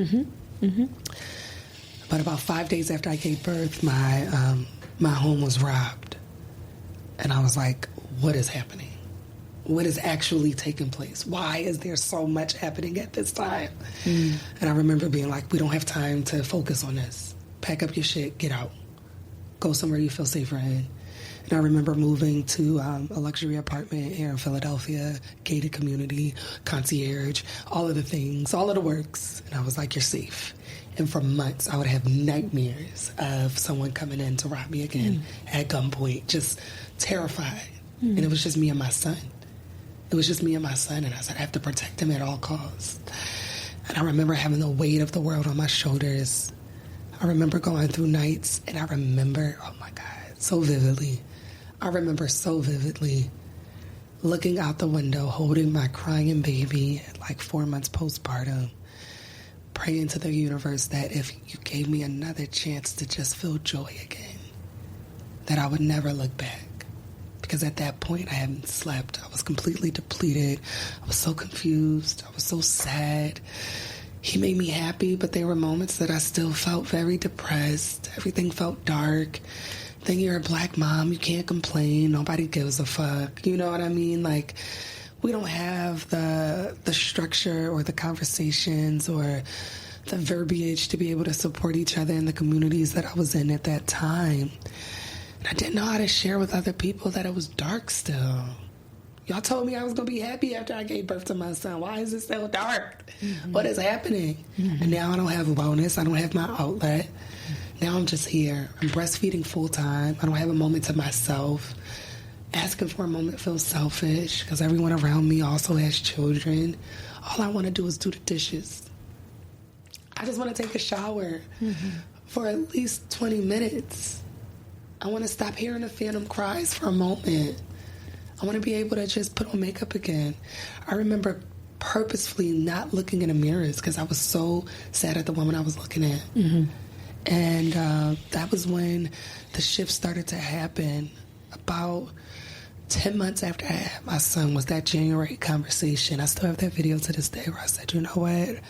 But about 5 days after I gave birth, my home was robbed. And I was like, what is happening? What is actually taking place? Why is there so much happening at this time? And I remember being like, we don't have time to focus on this. Pack up your shit, get out. Go somewhere you feel safer in. And I remember moving to a luxury apartment here in Philadelphia, gated community, concierge, all of the things, all of the works. And I was like, you're safe. And for months, I would have nightmares of someone coming in to rob me again at gunpoint, just terrified. And it was just me and my son. It was just me and my son, and I said, I have to protect him at all costs. And I remember having the weight of the world on my shoulders. I remember going through nights, and I remember, oh my God, so vividly. I remember so vividly looking out the window, holding my crying baby at like 4 months postpartum, praying to the universe that if you gave me another chance to just feel joy again, that I would never look back. Because at that point, I hadn't slept. I was completely depleted. I was so confused. I was so sad. He made me happy, but there were moments that I still felt very depressed. Everything felt dark. Then you're a Black mom. You can't complain. Nobody gives a fuck. You know what I mean? Like, we don't have the structure or the conversations or the verbiage to be able to support each other in the communities that I was in at that time. And I didn't know how to share with other people that it was dark still. Y'all told me I was going to be happy after I gave birth to my son. Why is it still dark? What is happening? And now I don't have wellness. I don't have my outlet. Now I'm just here. I'm breastfeeding full time. I don't have a moment to myself. Asking for a moment feels selfish because everyone around me also has children. All I want to do is do the dishes. I just want to take a shower for at least 20 minutes. I want to stop hearing the phantom cries for a moment. I want to be able to just put on makeup again. I remember purposefully not looking in the mirrors because I was so sad at the woman I was looking at. And that was when the shift started to happen. About 10 months after I had my son was that January conversation. I still have that video to this day where I said, you know what?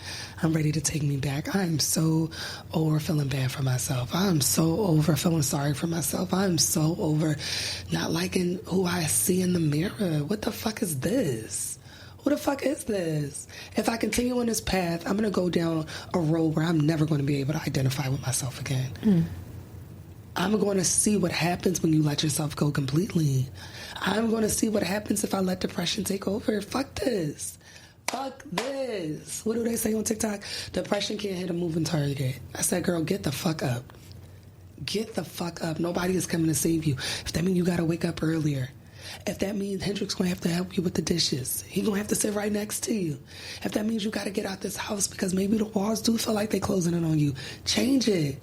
I'm ready to take me back. I'm so over feeling bad for myself. I'm so over feeling sorry for myself. I'm so over not liking who I see in the mirror. What the fuck is this? Who the fuck is this? If I continue on this path, I'm going to go down a road where I'm never going to be able to identify with myself again. I'm going to see what happens when you let yourself go completely. I'm going to see what happens if I let depression take over. Fuck this. Fuck this. What do they say on TikTok? Depression can't hit a moving target. I said, girl, get the fuck up. Get the fuck up. Nobody is coming to save you. If that means you got to wake up earlier. If that means Hendrix going to have to help you with the dishes. He going to have to sit right next to you. If that means you got to get out this house because maybe the walls do feel like they're closing in on you. Change it.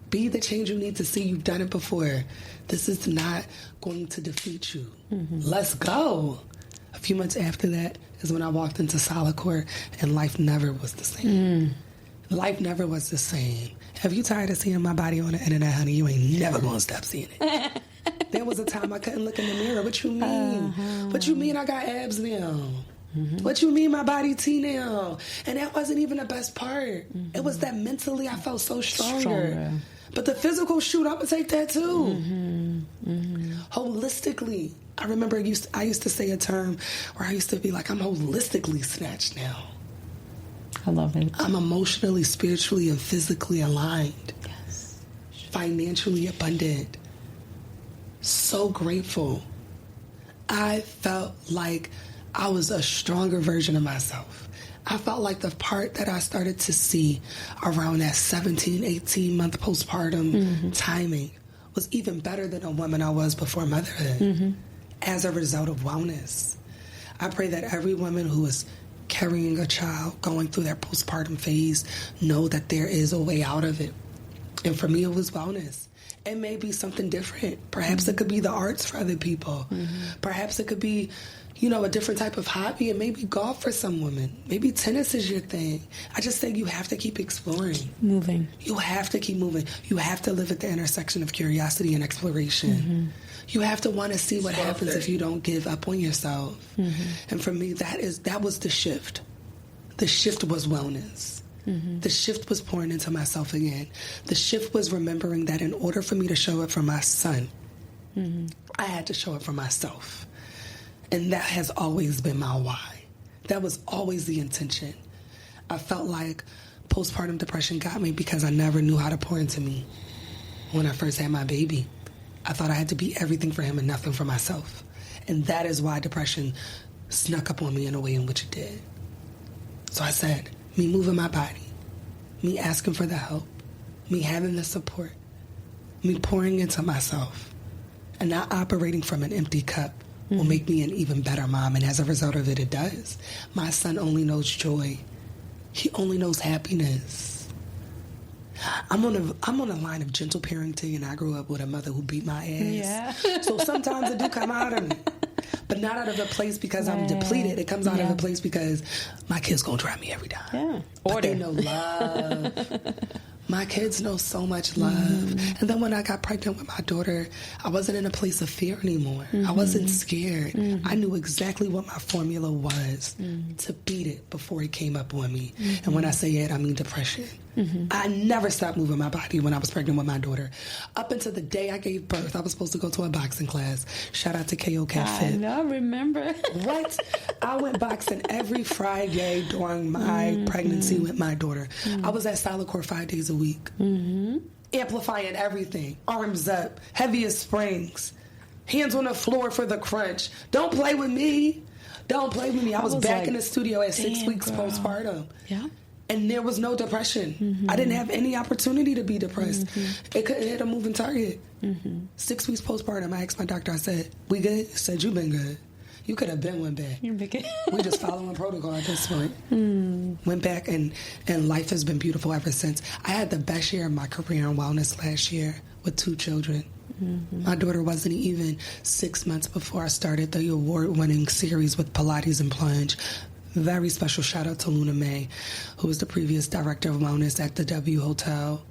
Be the change you need to see. You've done it before. This is not going to defeat you. Let's go. A few months after that is when I walked into Solid and life never was the same. Life never was the same. If you tired of seeing my body on the internet, honey, you ain't never going to stop seeing it. There was a time I couldn't look in the mirror. What you mean? What you mean I got abs now? What you mean my body T now? And that wasn't even the best part. It was that mentally I felt so stronger. But the physical, shoot, I'm going to take that too. Holistically. I remember I used to say a term where I used to be like, I'm holistically snatched now. I love it. I'm emotionally, spiritually, and physically aligned. Yes. Financially abundant. So grateful. I felt like I was a stronger version of myself. I felt like the part that I started to see around that 17, 18-month postpartum timing was even better than a woman I was before motherhood as a result of wellness. I pray that every woman who is carrying a child, going through their postpartum phase, know that there is a way out of it. And for me, it was wellness. It may be something different. Perhaps it could be the arts for other people. Perhaps it could be, a different type of hobby. It may be golf for some women. Maybe tennis is your thing. I just think you have to keep exploring. Moving. You have to keep moving. You have to live at the intersection of curiosity and exploration. You have to want to see what happens if you don't give up on yourself. And for me, that was the shift. The shift was wellness. The shift was pouring into myself again. The shift was remembering that in order for me to show up for my son, I had to show up for myself. And that has always been my why. That was always the intention. I felt like postpartum depression got me because I never knew how to pour into me. When I first had my baby, I thought I had to be everything for him and nothing for myself. And that is why depression snuck up on me in a way in which it did. So I said, me moving my body, me asking for the help, me having the support, me pouring into myself And not operating from an empty cup will make me an even better mom. And as a result of it, it does. My son only knows joy. He only knows happiness. I'm on a line of gentle parenting, and I grew up with a mother who beat my ass. Yeah. So sometimes it do come out of me. But not out of a place because I'm depleted. It comes out of a place because my kids gonna drive me every time. Yeah. But they know love. My kids know so much love. And then when I got pregnant with my daughter, I wasn't in a place of fear anymore. I wasn't scared. I knew exactly what my formula was to beat it before it came up on me. And when I say it, I mean depression. I never stopped moving my body when I was pregnant with my daughter. Up until the day I gave birth, I was supposed to go to a boxing class. Shout out to KO Cat Fit. I remember. What? I went boxing every Friday during my pregnancy with my daughter. I was at Solid Core 5 days a week. Amplifying everything. Arms up. Heavy as springs. Hands on the floor for the crunch. Don't play with me. Don't play with me. I was back like, in the studio at 6 weeks girl. postpartum. Yeah. And there was no depression. I didn't have any opportunity to be depressed. It couldn't hit a moving target. 6 weeks postpartum, I asked my doctor, I said, we good? He said, you been good. You could have been went back. We just following protocol at this point. Went back, and life has been beautiful ever since. I had the best year of my career in wellness last year with 2 children. My daughter wasn't even 6 months before I started the award-winning series with Pilates and Plunge. Very special shout out to Luna May, who was the previous director of wellness at the W Hotel,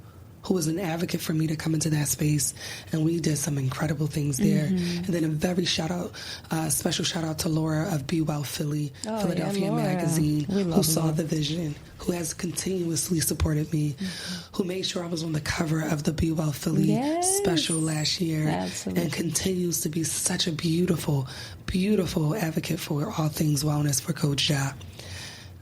who was an advocate for me to come into that space, and we did some incredible things there. And then a very special shout out to Laura of Be Well Philly, Philadelphia Magazine, who saw the vision, who has continuously supported me, who made sure I was on the cover of the Be Well Philly special last year, and continues to be such a beautiful, beautiful advocate for all things wellness for Coach Ja.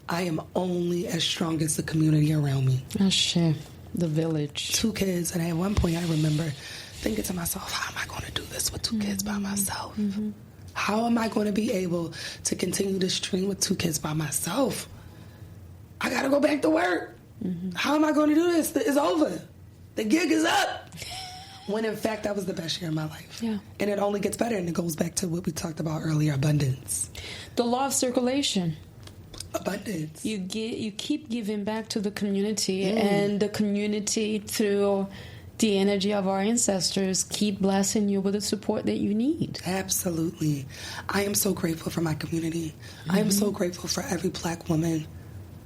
I am only as strong as the community around me. Oh, shit. The village. 2 kids, and at one point I remember thinking to myself, how am I going to do this with 2 kids by myself? How am I going to be able to continue this dream with 2 kids by myself? I got to go back to work. How am I going to do this? It's over. The gig is up. When in fact, that was the best year of my life. Yeah. And it only gets better, and it goes back to what we talked about earlier, abundance. The law of circulation. Abundance. You keep giving back to the community, and the community, through the energy of our ancestors, keep blessing you with the support that you need. Absolutely. I am so grateful for my community. I am so grateful for every Black woman,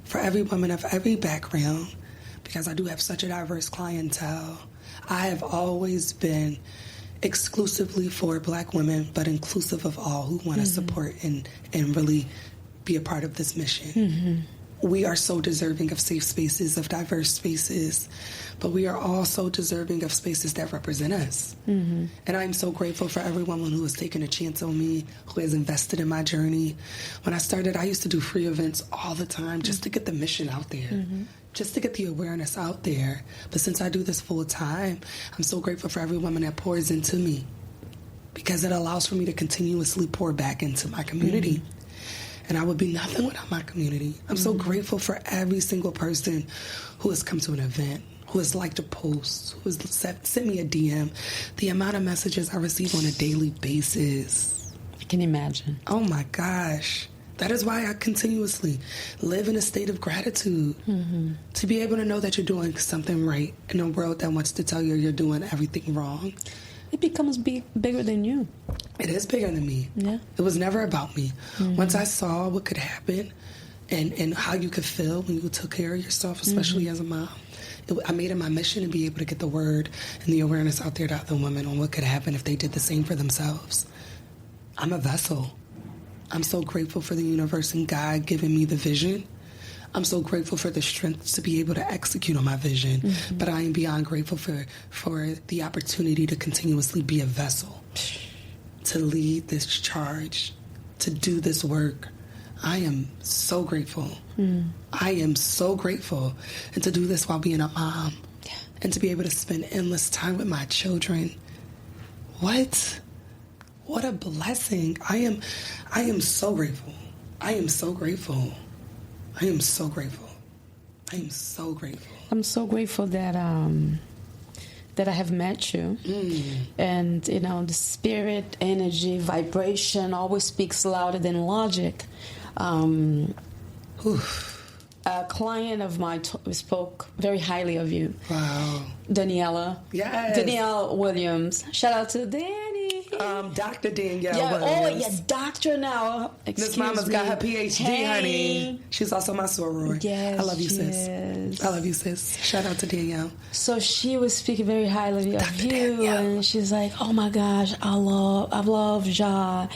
for every woman of every background, because I do have such a diverse clientele. I have always been exclusively for Black women, but inclusive of all who want to support and really be a part of this mission. We are so deserving of safe spaces, of diverse spaces, but we are also deserving of spaces that represent us. And I'm so grateful for every woman who has taken a chance on me, who has invested in my journey. When I started, I used to do free events all the time just to get the mission out there, just to get the awareness out there. But since I do this full time, I'm so grateful for every woman that pours into me, because it allows for me to continuously pour back into my community. And I would be nothing without my community. I'm so grateful for every single person who has come to an event, who has liked a post, who has sent me a DM. The amount of messages I receive on a daily basis. I can imagine. Oh my gosh. That is why I continuously live in a state of gratitude. To be able to know that you're doing something right in a world that wants to tell you you're doing everything wrong. It becomes bigger than you. It is bigger than me. Yeah. It was never about me. Once I saw what could happen and how you could feel when you took care of yourself, especially as a mom, I made it my mission to be able to get the word and the awareness out there to other women on what could happen if they did the same for themselves. I'm a vessel. I'm so grateful for the universe and God giving me the vision. I'm so grateful for the strength to be able to execute on my vision, but I am beyond grateful for the opportunity to continuously be a vessel, to lead this charge, to do this work. I am so grateful. I am so grateful, and to do this while being a mom, and to be able to spend endless time with my children. What a blessing. I am so grateful. I am so grateful. I am so grateful. I am so grateful. I'm so grateful that that I have met you. And, the spirit, energy, vibration always speaks louder than logic. A client of mine spoke very highly of you. Wow. Daniela. Yes. Danielle Williams. Shout out to Danny. Dr. Danielle Williams. doctor now. This mama's got her PhD, honey. She's also my soror. Yes, I love you, sis. I love you, sis. Shout out to Danielle. So she was speaking very highly of Dr. you, Danielle. and she's like, "Oh my gosh, I love ZHA.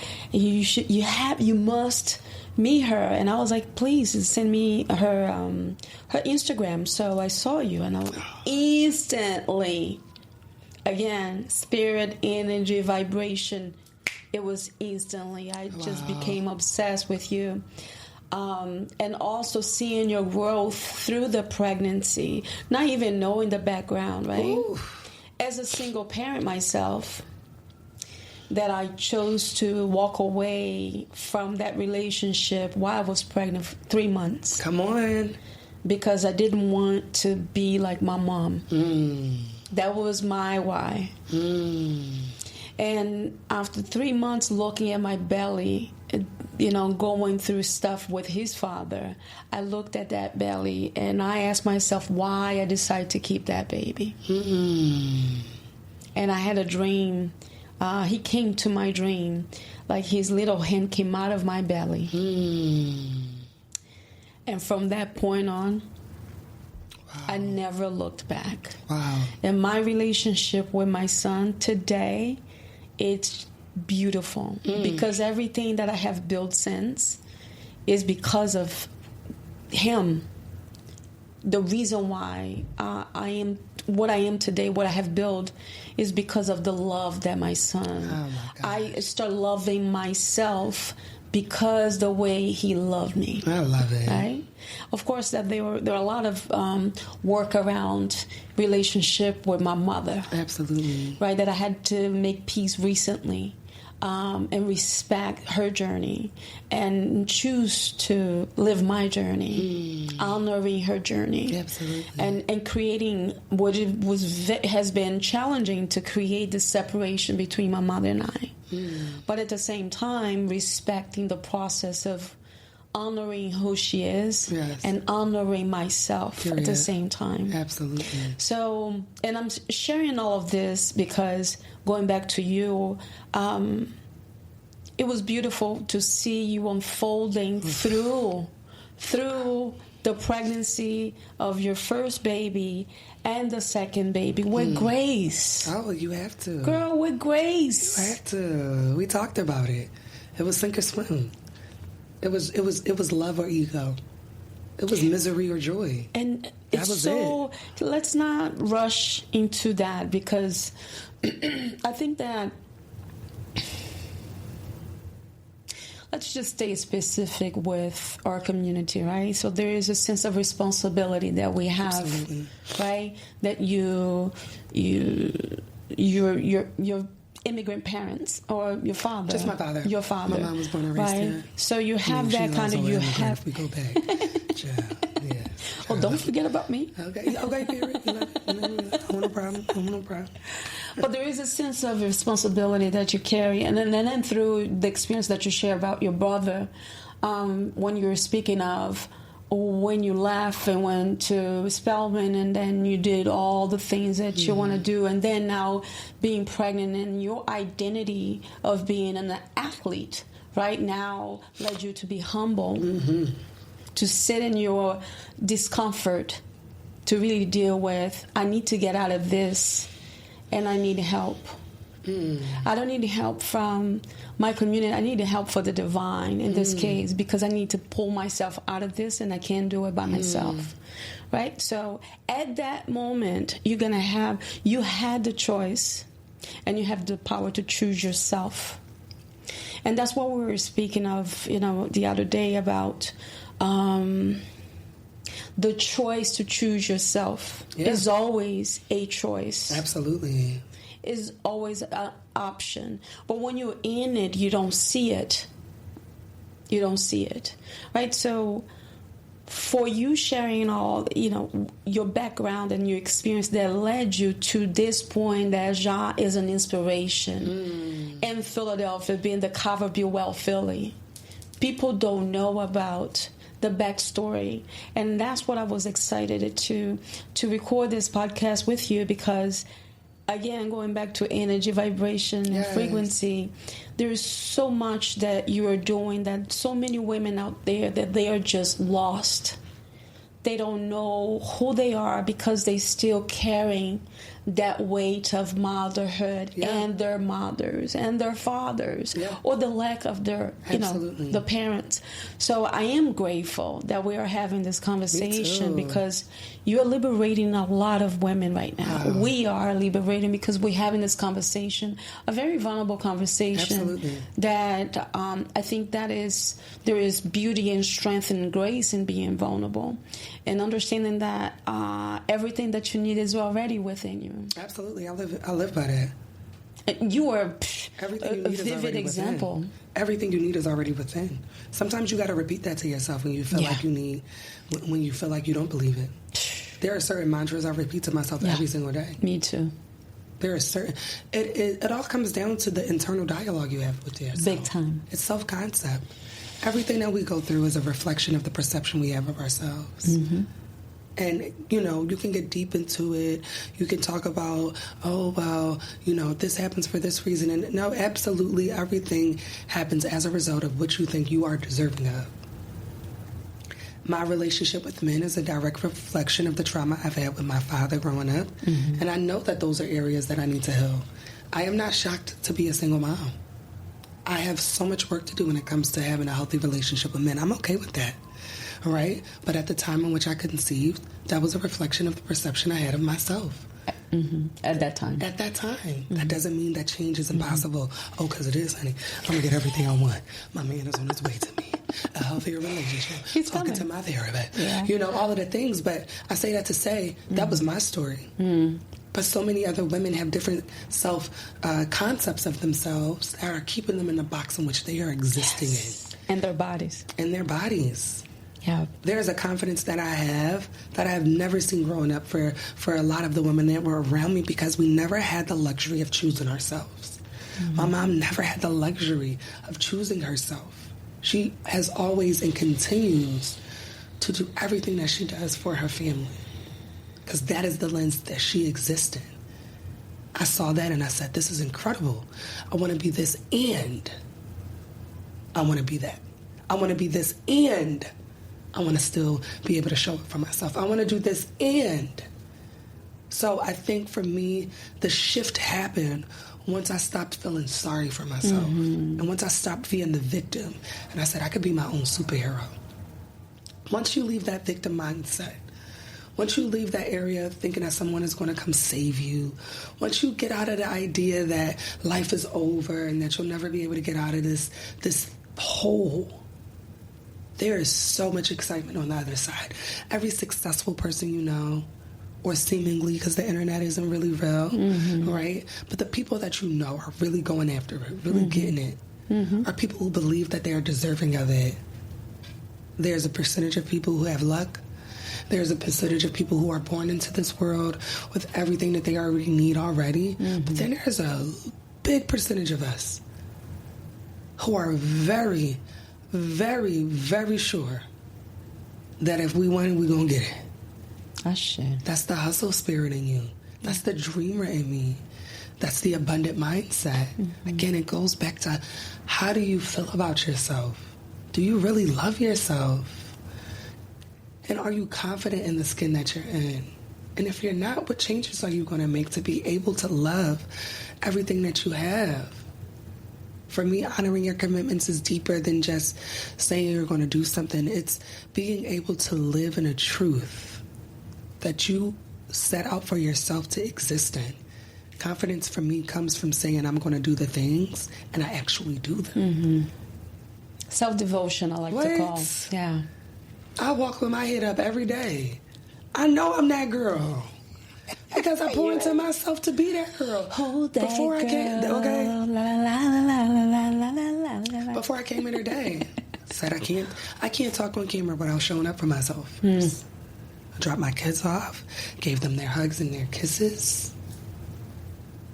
You must meet her." And I was like, "Please send me her Instagram." So I saw you, and I was instantly. Again, spirit, energy, vibration. It was instantly. I just became obsessed with you. And also seeing your growth through the pregnancy, not even knowing the background, right? Ooh. As a single parent myself, that I chose to walk away from that relationship while I was pregnant for 3 months. Come on. Because I didn't want to be like my mom. That was my why. And after 3 months looking at my belly, going through stuff with his father, I looked at that belly and I asked myself why I decided to keep that baby. And I had a dream. He came to my dream, like his little hand came out of my belly. And from that point on, I never looked back. Wow. And my relationship with my son today, it's beautiful. Because everything that I have built since is because of him. The reason why I am what I am today, what I have built, is because of the love that my son. I start loving myself because the way he loved me. I love it. Right? Of course, that there are a lot of work around relationship with my mother. Absolutely. Right, that I had to make peace recently. And respect her journey and choose to live my journey, honoring her journey. Absolutely. And creating what has been challenging to create the separation between my mother and I. But at the same time, respecting the process of honoring who she is and honoring myself at the same time. Absolutely. So, and I'm sharing all of this because going back to you, it was beautiful to see you unfolding through the pregnancy of your first baby and the second baby with grace. Oh, you have to. Girl, with grace. You have to. We talked about it. It was sink or swim. It was love or ego. It was misery or joy. And it's let's not rush into that because I think that let's just stay specific with our community, right? So there is a sense of responsibility that we have, right? That your immigrant parents or your father. Just my father. Your father. My mom was born and raised here. So you have that kind of, If we go back. Yeah. Oh, don't forget about me. Okay, period. I want no problem. But there is a sense of responsibility that you carry. And then through the experience that you share about your brother, when you were speaking of when you left and went to Spelman and then you did all the things that you want to do, and then now being pregnant and your identity of being an athlete right now led you to be humble, to sit in your discomfort, to really deal with, I need to get out of this and I need help. I don't need help from my community. I need help for the divine in this case because I need to pull myself out of this and I can't do it by myself. Right? So at that moment, you had the choice and you have the power to choose yourself. And that's what we were speaking of, the other day about the choice to choose yourself is always a choice. Absolutely. Is always an option. But when you're in it, you don't see it. Right? So for you sharing all, your background and your experience that led you to this point that ZHA is an inspiration in Philadelphia, being the cover of Be Well Philly. People don't know about the backstory, and that's what I was excited to record this podcast with you, because again, going back to energy, vibration, and frequency, there is so much that you are doing, that so many women out there that they are just lost. They don't know who they are because they still carrying that weight of motherhood and their mothers and their fathers, or the lack of their, the parents. So I am grateful that we are having this conversation, because you're liberating a lot of women right now. Wow. We are liberating, because we're having this conversation, a very vulnerable conversation that I think there is beauty and strength and grace in being vulnerable, and understanding that everything that you need is already within you. Absolutely. I live by that. You are Everything you a need vivid example. Within. Everything you need is already within. Sometimes you got to repeat that to yourself when you feel like you need, when you feel like you don't believe it. There are certain mantras I repeat to myself every single day. Me too. There are certain. It all comes down to the internal dialogue you have with yourself. Big time. It's self-concept. Everything that we go through is a reflection of the perception we have of ourselves. Mm-hmm. And, you can get deep into it. You can talk about, this happens for this reason. And no, absolutely everything happens as a result of what you think you are deserving of. My relationship with men is a direct reflection of the trauma I've had with my father growing up. Mm-hmm. And I know that those are areas that I need to heal. I am not shocked to be a single mom. I have so much work to do when it comes to having a healthy relationship with men. I'm okay with that. All right? But at the time in which I conceived, that was a reflection of the perception I had of myself. Mm-hmm. At that time. At that time. Mm-hmm. That doesn't mean that change is impossible. Mm-hmm. Oh, because it is, honey. I'm going to get everything I want. My man is on his way to me. A healthier relationship. He's talking coming. to my therapist. Yeah. All of the things. But I say that to say that was my story. Mm-hmm. But so many other women have different concepts of themselves that are keeping them in the box in which they are existing in. And their bodies. And their bodies. Yeah. There's a confidence that I have never seen growing up for a lot of the women that were around me, because we never had the luxury of choosing ourselves. Mm-hmm. My mom never had the luxury of choosing herself. She has always and continues to do everything that she does for her family, because that is the lens that she exists in. I saw that and I said, this is incredible. I want to be this and I want to be that. I want to be this and I want to still be able to show up for myself. I want to do this and. So I think for me, the shift happened once I stopped feeling sorry for myself. Mm-hmm. And once I stopped being the victim. And I said, I could be my own superhero. Once you leave that victim mindset, once you leave that area thinking that someone is going to come save you, once you get out of the idea that life is over and that you'll never be able to get out of this hole, there is so much excitement on the other side. Every successful person you know, or seemingly, because the internet isn't really real, right? But the people that you know are really going after it, really getting it, are people who believe that they are deserving of it. There's a percentage of people who have luck. There's a percentage of people who are born into this world with everything that they already need already. But then there's a big percentage of us who are very, very, very sure that if we want it, we're going to get it. That's the hustle spirit in you. That's the dreamer in me. That's the abundant mindset. Again, it goes back to, how do you feel about yourself? Do you really love yourself? And are you confident in the skin that you're in? And if you're not, what changes are you going to make to be able to love everything that you have? For me, honoring your commitments is deeper than just saying you're going to do something. It's being able to live in a truth that you set out for yourself to exist in. Confidence for me comes from saying I'm going to do the things, and I actually do them. Self-devotion, I like to call. Yeah. I walk with my head up every day. I know I'm that girl. Because I pour into myself to be that girl. Hold that before girl. I came, okay? La, la, la, la, la, la, la, la, la. Before I came in her day. said I can't talk on camera without showing up for myself. I dropped my kids off, gave them their hugs and their kisses,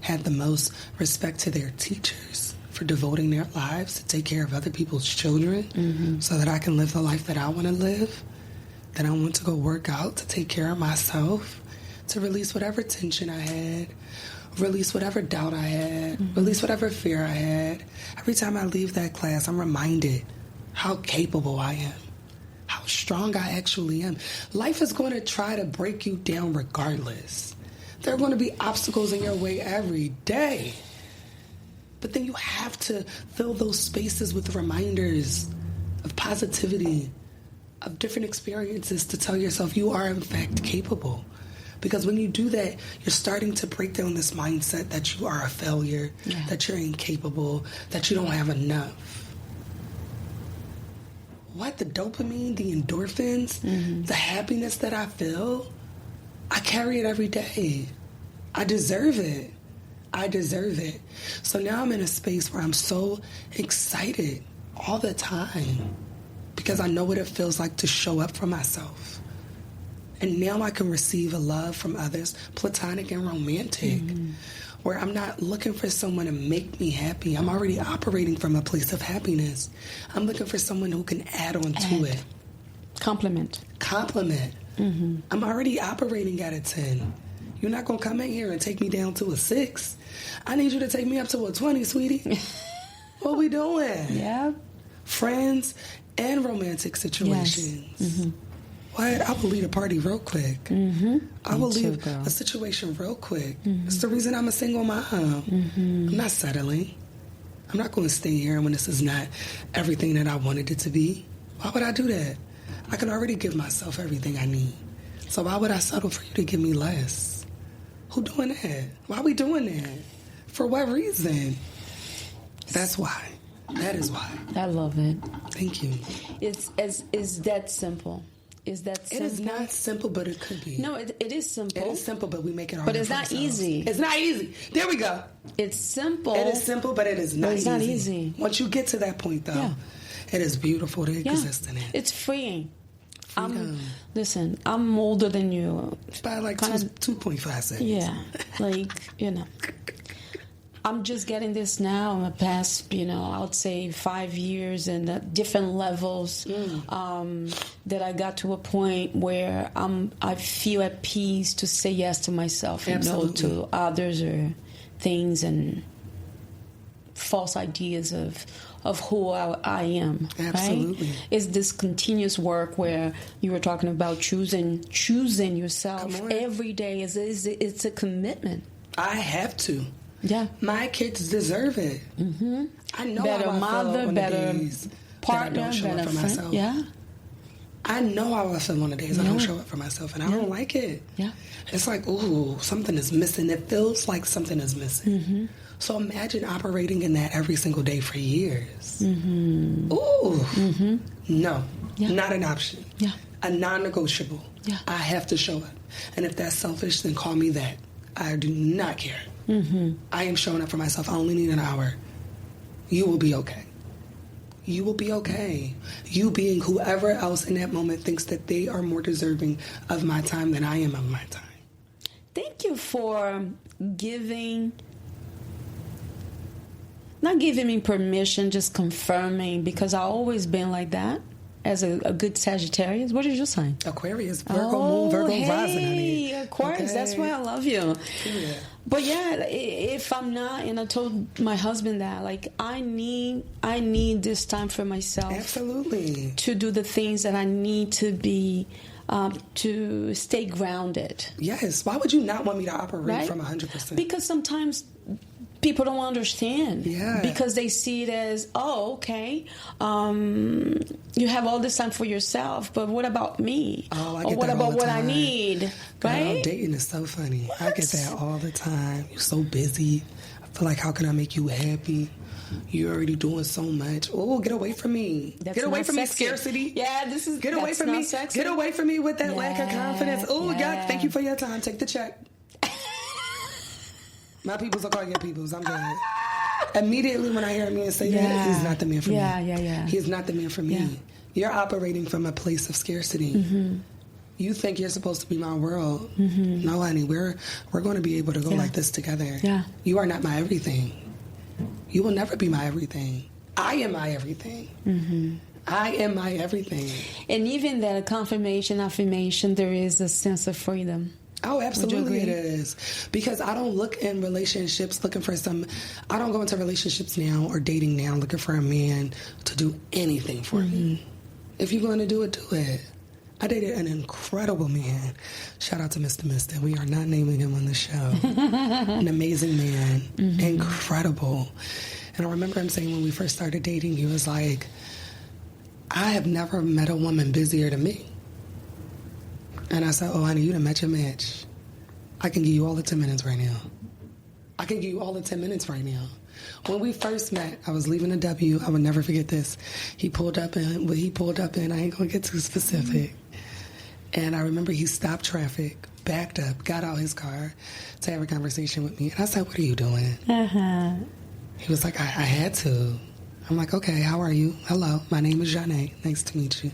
had the most respect to their teachers for devoting their lives to take care of other people's children so that I can live the life that I want to live. Then I went to go work out to take care of myself, to release whatever tension I had, release whatever doubt I had, release whatever fear I had. Every time I leave that class, I'm reminded how capable I am, how strong I actually am. Life is going to try to break you down regardless. There are going to be obstacles in your way every day. But then you have to fill those spaces with reminders of positivity, of different experiences to tell yourself you are in fact capable. Because when you do that, you're starting to break down this mindset that you are a failure, that you're incapable, that you don't have enough. What? The dopamine, the endorphins, the happiness that I feel, I carry it every day. I deserve it. I deserve it. So now I'm in a space where I'm so excited all the time because I know what it feels like to show up for myself. And now I can receive a love from others, platonic and romantic, where I'm not looking for someone to make me happy. I'm already operating from a place of happiness. I'm looking for someone who can add on to it. Compliment. I'm already operating at a 10. You're not going to come in here and take me down to a 6. I need you to take me up to a 20, sweetie. What we doing? Yeah. Friends and romantic situations. What? I will lead a party real quick. I will leave a situation real quick. It's the reason I'm a single mom. I'm not settling. I'm not going to stay here when this is not everything that I wanted it to be. Why would I do that? I can already give myself everything I need. So why would I settle for you to give me less? Who doing that? Why are we doing that? For what reason? That's why. That is why. I love it. Thank you. Is that simple? Is that simple? It is not simple, but it could be. No, it is simple. It is simple, but we make it hard. But it's not easy. It's not easy. There we go. It's simple. It is simple, but it is not easy. It's not easy. Once you get to that point, though, it is beautiful to exist in it. It's freeing. Listen, I'm older than you. By like 2.5 seconds. Yeah, like, I'm just getting this now in the past, I would say 5 years and at different levels that I got to a point where I feel at peace to say yes to myself and no to others or things and false ideas of who I am. Absolutely. Right? It's this continuous work where you were talking about choosing yourself every day. It's a commitment. I have to. Yeah. My kids deserve it. I know better how I mother, feel on better the days partner, that I don't show better up for friend. myself. Yeah. I know how I feel on the days I don't show up for myself, and I don't like it. Yeah. It's like, ooh, something is missing. It feels like something is missing. So imagine operating in that every single day for years. Ooh. No, not an option. Yeah. A non-negotiable. Yeah. I have to show up. And if that's selfish, then call me that. I do not care. I am showing up for myself. I only need an hour. You will be okay. You will be okay. You being whoever else in that moment thinks that they are more deserving of my time than I am of my time. Thank you for not giving me permission, just confirming, because I've always been like that as a good Sagittarius. What did you say? Aquarius, Virgo moon, Virgo rising, honey. Aquarius, that's why I love you. Yeah. But yeah, if I'm not, and I told my husband that, like, I need this time for myself. Absolutely. To do the things that I need to be, to stay grounded. Yes. Why would you not want me to operate from 100%? Because sometimes people don't understand. Yeah. Because they see it as, oh, okay, you have all this time for yourself, but what about me? Oh, I or get what that about all the what time. I need? Girl, right? dating is so funny. What? I get that all the time. You're so busy. I feel like, how can I make you happy? You're already doing so much. Oh, get away from me. Get away from sexy. me, scarcity. Yeah, Get away from me. Sexy. Get away from me with that lack of confidence. Oh, yeah. Thank you for your time. Take the check. My peoples will call your peoples. I'm good. Immediately when I hear a man say that, he's not the man for me. Yeah. He's not the man for me. Yeah. You're operating from a place of scarcity. You think you're supposed to be my world. No, honey, we're going to be able to go like this together. Yeah. You are not my everything. You will never be my everything. I am my everything. I am my everything. And even that confirmation, affirmation, there is a sense of freedom. Oh, absolutely it is. Because I don't look in relationships looking for I don't go into relationships now or dating now looking for a man to do anything for me. If you're going to do it, do it. I dated an incredible man. Shout out to Mr. Mister. We are not naming him on the show. An amazing man. Incredible. And I remember him saying when we first started dating, he was like, I have never met a woman busier than me. And I said, oh, honey, you done met your match. I can give you all the 10 minutes right now. I can give you all the 10 minutes right now. When we first met, I was leaving a W. I would never forget this. He pulled up in. I ain't going to get too specific. And I remember he stopped traffic, backed up, got out his car to have a conversation with me. And I said, what are you doing? He was like, I had to. I'm like, okay, how are you? Hello, my name is Janae. Nice to meet you.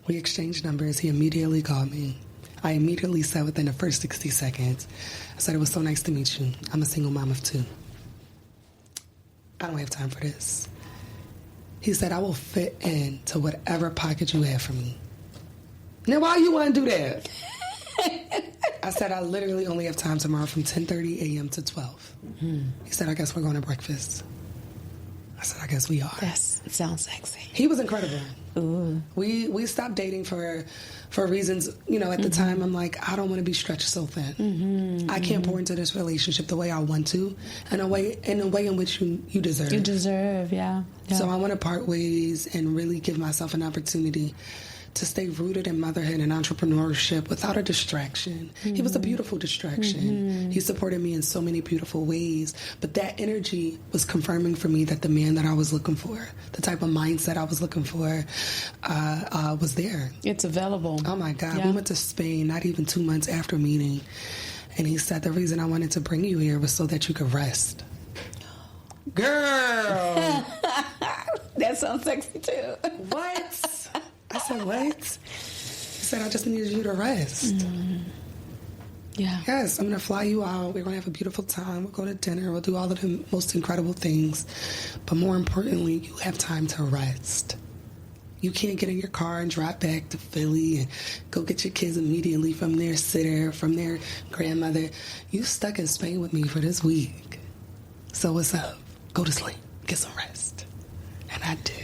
We exchanged numbers. He immediately called me. I immediately said within the first 60 seconds, I said, it was so nice to meet you. I'm a single mom of 2. I don't have time for this. He said, I will fit into whatever pocket you have for me. Now, why you want to do that? I said, I literally only have time tomorrow from 10:30 a.m. to 12. He said, I guess we're going to breakfast. I said, I guess we are. Yes, it sounds sexy. He was incredible. Ooh. We stopped dating for reasons, at the time I'm like, I don't want to be stretched so thin. I can't pour into this relationship the way I want to, in a way in which you deserve. You deserve, yeah. So I want to part ways and really give myself an opportunity to stay rooted in motherhood and entrepreneurship without a distraction. He was a beautiful distraction. He supported me in so many beautiful ways. But that energy was confirming for me that the man that I was looking for, the type of mindset I was looking for, was there. It's available. Oh, my God. Yeah. We went to Spain not even 2 months after meeting. And he said, the reason I wanted to bring you here was so that you could rest. Girl! That sounds sexy, too. What? I said, what? He said, I just needed you to rest. Yeah. Yes, I'm going to fly you out. We're going to have a beautiful time. We'll go to dinner. We'll do all of the most incredible things. But more importantly, you have time to rest. You can't get in your car and drive back to Philly and go get your kids immediately from their sitter, from their grandmother. You stuck in Spain with me for this week. So what's up? Go to sleep. Get some rest. And I did.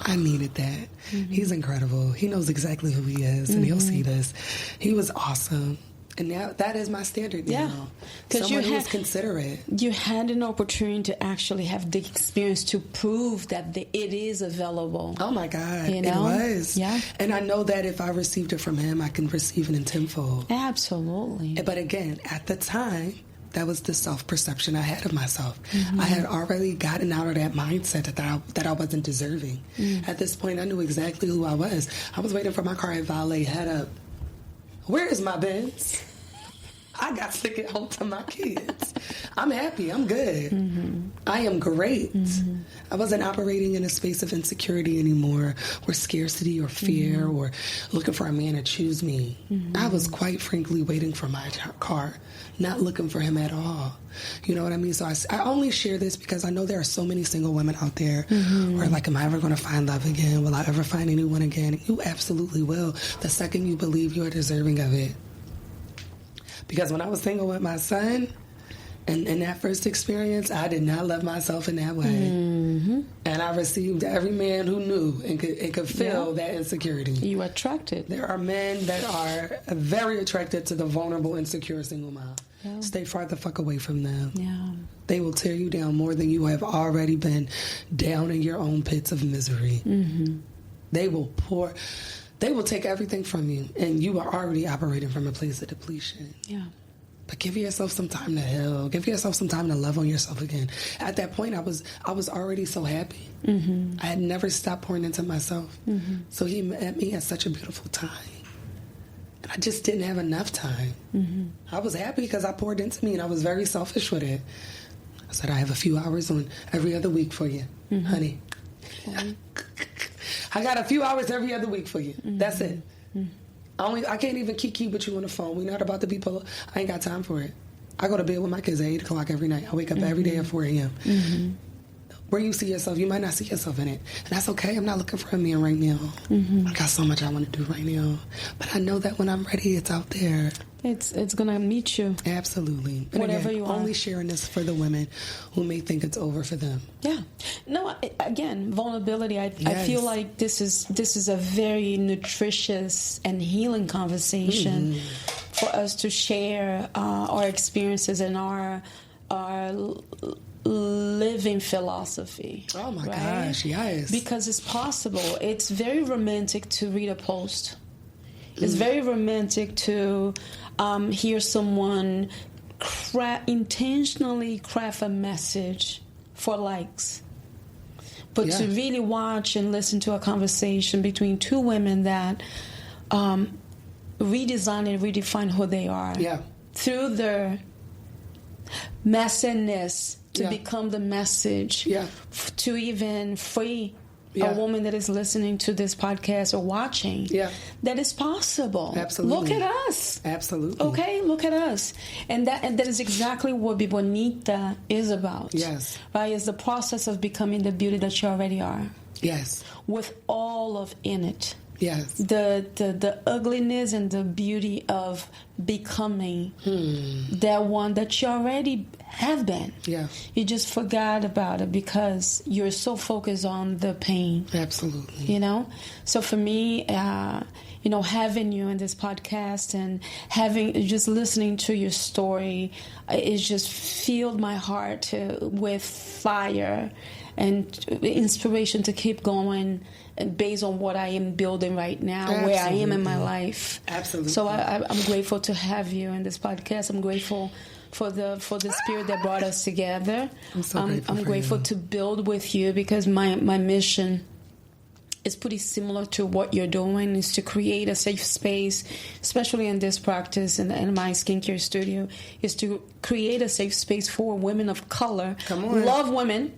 I needed that. He's incredible. He knows exactly who he is, and he'll see this. He was awesome. And now that is my standard now. Because someone who is considerate. You had an opportunity to actually have the experience to prove that it is available. Oh, my God. It was. Yeah. And I know that if I received it from him, I can receive it in tenfold. Absolutely. But again, at the time, that was the self-perception I had of myself. I had already gotten out of that mindset that I wasn't deserving. At this point, I knew exactly who I was. I was waiting for my car at valet, head up. Where is my Benz? I got to get home to my kids. I'm happy. I'm good. I am great. I wasn't operating in a space of insecurity anymore, or scarcity, or fear, or looking for a man to choose me. I was quite frankly waiting for my car, not looking for him at all. You know what I mean? So I only share this because I know there are so many single women out there who are like, am I ever going to find love again? Will I ever find anyone again? You absolutely will, the second you believe you are deserving of it. Because when I was single with my son, and in that first experience, I did not love myself in that way. And I received every man who knew and could feel that insecurity. You attracted. There are men that are very attracted to the vulnerable, insecure single mom. Yeah. Stay far the fuck away from them. Yeah. They will tear you down more than you have already been down in your own pits of misery. They will take everything from you, and you are already operating from a place of depletion. Yeah. But give yourself some time to heal. Give yourself some time to love on yourself again. At that point, I was already so happy. I had never stopped pouring into myself. So he met me at such a beautiful time. And I just didn't have enough time. I was happy because I poured into me, and I was very selfish with it. said, I have a few hours on every other week for you, honey. Okay. I got a few hours every other week for you. That's it. I can't even kiki with you on the phone. We're not about to be I ain't got time for it. I go to bed with my kids at 8 o'clock every night. I wake up every day at 4 a.m. Where you see yourself, you might not see yourself in it. And that's okay. I'm not looking for a man right now. I got so much I want to do right now. But I know that when I'm ready, it's out there. It's going to meet you. Absolutely. And Whatever again, you are. Only sharing this for the women who may think it's over for them. Yeah. No, again, vulnerability. I feel like this is a very nutritious and healing conversation for us to share our experiences and our living philosophy. Oh my gosh, yes. Because it's possible. It's very romantic to read a post. It's very romantic to hear someone intentionally craft a message for likes. But to really watch and listen to a conversation between two women that redesign and redefine who they are through their messiness to become the message to even free a woman that is listening to this podcast or watching. That is possible. Absolutely. Look at us. Absolutely. Okay, look at us. And that is exactly what Bonita is about. Yes. Right? It's the process of becoming the beauty that you already are. Yes. With all of in it. Yes. The ugliness and the beauty of becoming that one that you already have been. Yeah. You just forgot about it because you're so focused on the pain. Absolutely. You know? So for me, having you in this podcast and just listening to your story, it just filled my heart with fire and inspiration to keep going based on what I am building right now, where I am in my life. Absolutely. So I'm grateful to have you in this podcast. I'm grateful for the spirit that brought us together. I'm grateful to build with you because my mission is pretty similar to what you're doing, is to create a safe space, especially in this practice and in my skincare studio, is to create a safe space for women of color. Come on. Love women,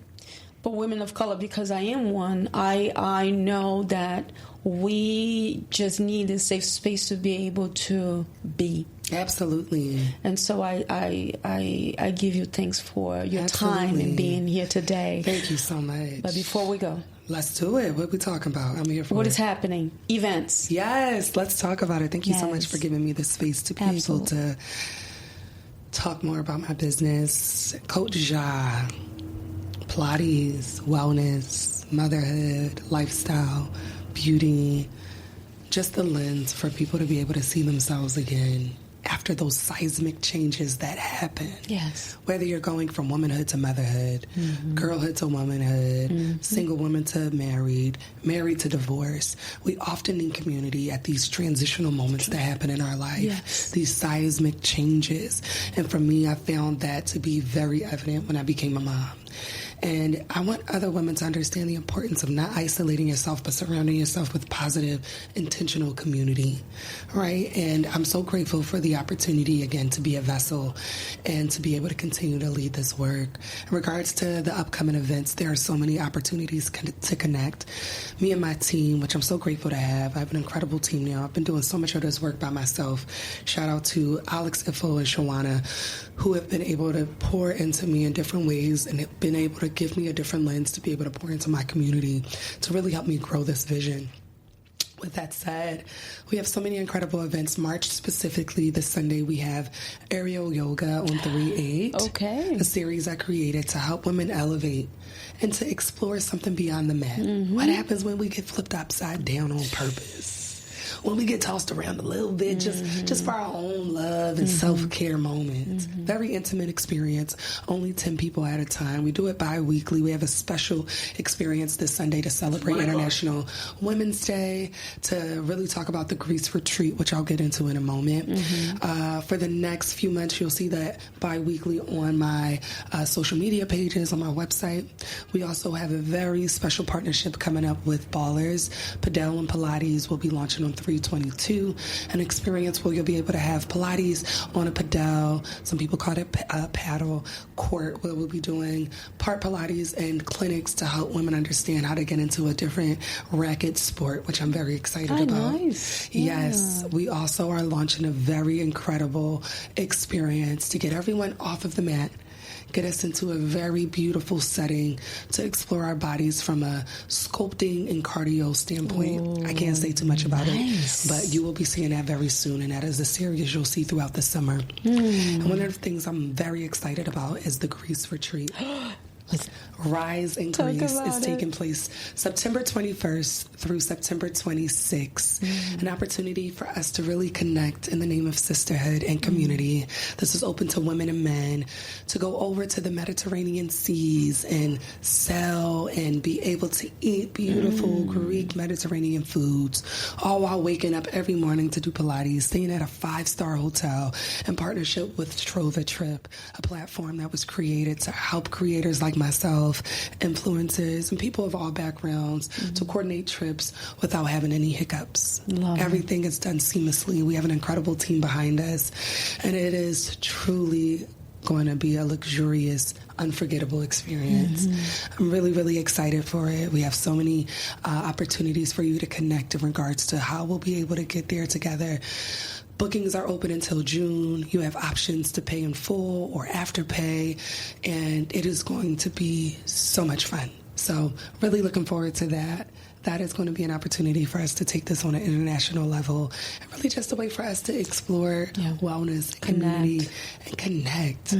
but women of color, because I am one. I know that we just need a safe space to be able to be. Absolutely. And so I give you thanks for your time and being here today. Thank you so much. But before we go, let's do it. What are we talking about? I'm here for what is happening? Events. Yes, let's talk about it. Thank you so much for giving me the space to be able to talk more about my business. Coach ZHA, Pilates, wellness, motherhood, lifestyle, beauty, just the lens for people to be able to see themselves again after those seismic changes that happen. Yes. Whether you're going from womanhood to motherhood, girlhood to womanhood, single woman to married, married to divorce, we often need community at these transitional moments that happen in our life, these seismic changes. And for me, I found that to be very evident when I became a mom. And I want other women to understand the importance of not isolating yourself, but surrounding yourself with positive, intentional community, right? And I'm so grateful for the opportunity, again, to be a vessel and to be able to continue to lead this work. In regards to the upcoming events, there are so many opportunities to connect. Me and my team, which I'm so grateful to have. I have an incredible team now. I've been doing so much of this work by myself. Shout out to Alex Ifo and Shawana, who have been able to pour into me in different ways and have been able to give me a different lens to be able to pour into my community to really help me grow this vision. With that said, we have so many incredible events. March specifically, this Sunday, we have aerial yoga on 3/8. Okay. A series I created to help women elevate and to explore something beyond the mat. What happens when we get flipped upside down on purpose? When we get tossed around a little bit, just for our own love and self-care moment. Very intimate experience, only 10 people at a time. We do it bi-weekly. We have a special experience this Sunday to celebrate International Women's Day, to really talk about the Greece retreat, which I'll get into in a moment. For the next few months, you'll see that bi-weekly on my social media pages, on my website. We also have a very special partnership coming up with Ballers. Padel and Pilates will be launching on 322, an experience where you'll be able to have Pilates on a padel. Some people call it a paddle court, where we'll be doing part Pilates and clinics to help women understand how to get into a different racket sport, which I'm very excited about. Nice. Yeah. Yes. We also are launching a very incredible experience to get everyone off of the mat, get us into a very beautiful setting to explore our bodies from a sculpting and cardio standpoint. I can't say too much about it, but you will be seeing that very soon, and that is a series you'll see throughout the summer. And one of the things I'm very excited about is the Greece retreat. Rise in Greece is taking place September 21st through September 26th. An opportunity for us to really connect in the name of sisterhood and community. This is open to women and men to go over to the Mediterranean seas and sail and be able to eat beautiful Greek Mediterranean foods, all while waking up every morning to do Pilates, staying at a 5-star hotel in partnership with Trova Trip, a platform that was created to help creators like myself, influencers, and people of all backgrounds to coordinate trips without having any hiccups. Everything is done seamlessly. We have an incredible team behind us, and it is truly going to be a luxurious, unforgettable experience. I'm really, really excited for it. We have so many opportunities for you to connect in regards to how we'll be able to get there together. Bookings are open until June. You have options to pay in full or after pay, and it is going to be so much fun. So really looking forward to that. That is going to be an opportunity for us to take this on an international level, and really just a way for us to explore wellness, community, and connect.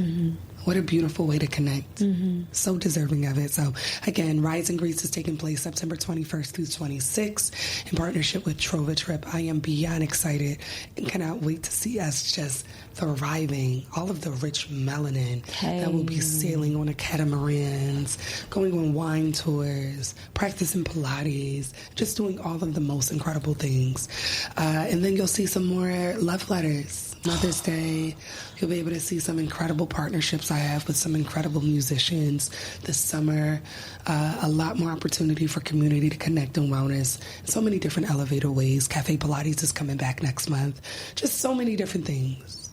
What a beautiful way to connect. So deserving of it. So again, Rise in Greece is taking place September 21st through 26th in partnership with Trova Trip. I am beyond excited and cannot wait to see us just thriving. All of the rich melanin that will be sailing on the catamarans, going on wine tours, practicing Pilates, just doing all of the most incredible things. And then you'll see some more love letters. Mother's Day, you'll be able to see some incredible partnerships I have with some incredible musicians this summer. A lot more opportunity for community to connect and wellness. So many different elevator ways. Cafe Pilates is coming back next month. Just so many different things.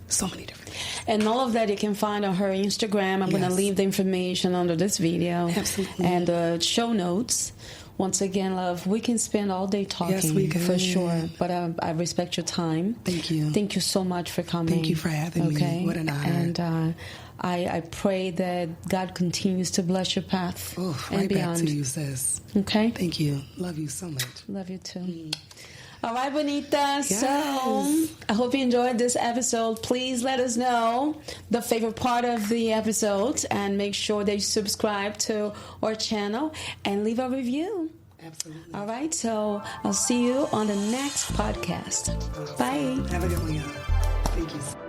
So many different things. And all of that you can find on her Instagram. I'm going to leave the information under this video. Absolutely. And the show notes. Once again, love, we can spend all day talking. Yes, we can. For sure. But I respect your time. Thank you. Thank you so much for coming. Thank you for having me. What an honor. And I pray that God continues to bless your path and beyond. Back to you, sis. Okay? Thank you. Love you so much. Love you too. All right, Bonita. Yes. So I hope you enjoyed this episode. Please let us know the favorite part of the episode and make sure that you subscribe to our channel and leave a review. Absolutely. All right, so I'll see you on the next podcast. Bye. Have a good one, y'all. Thank you.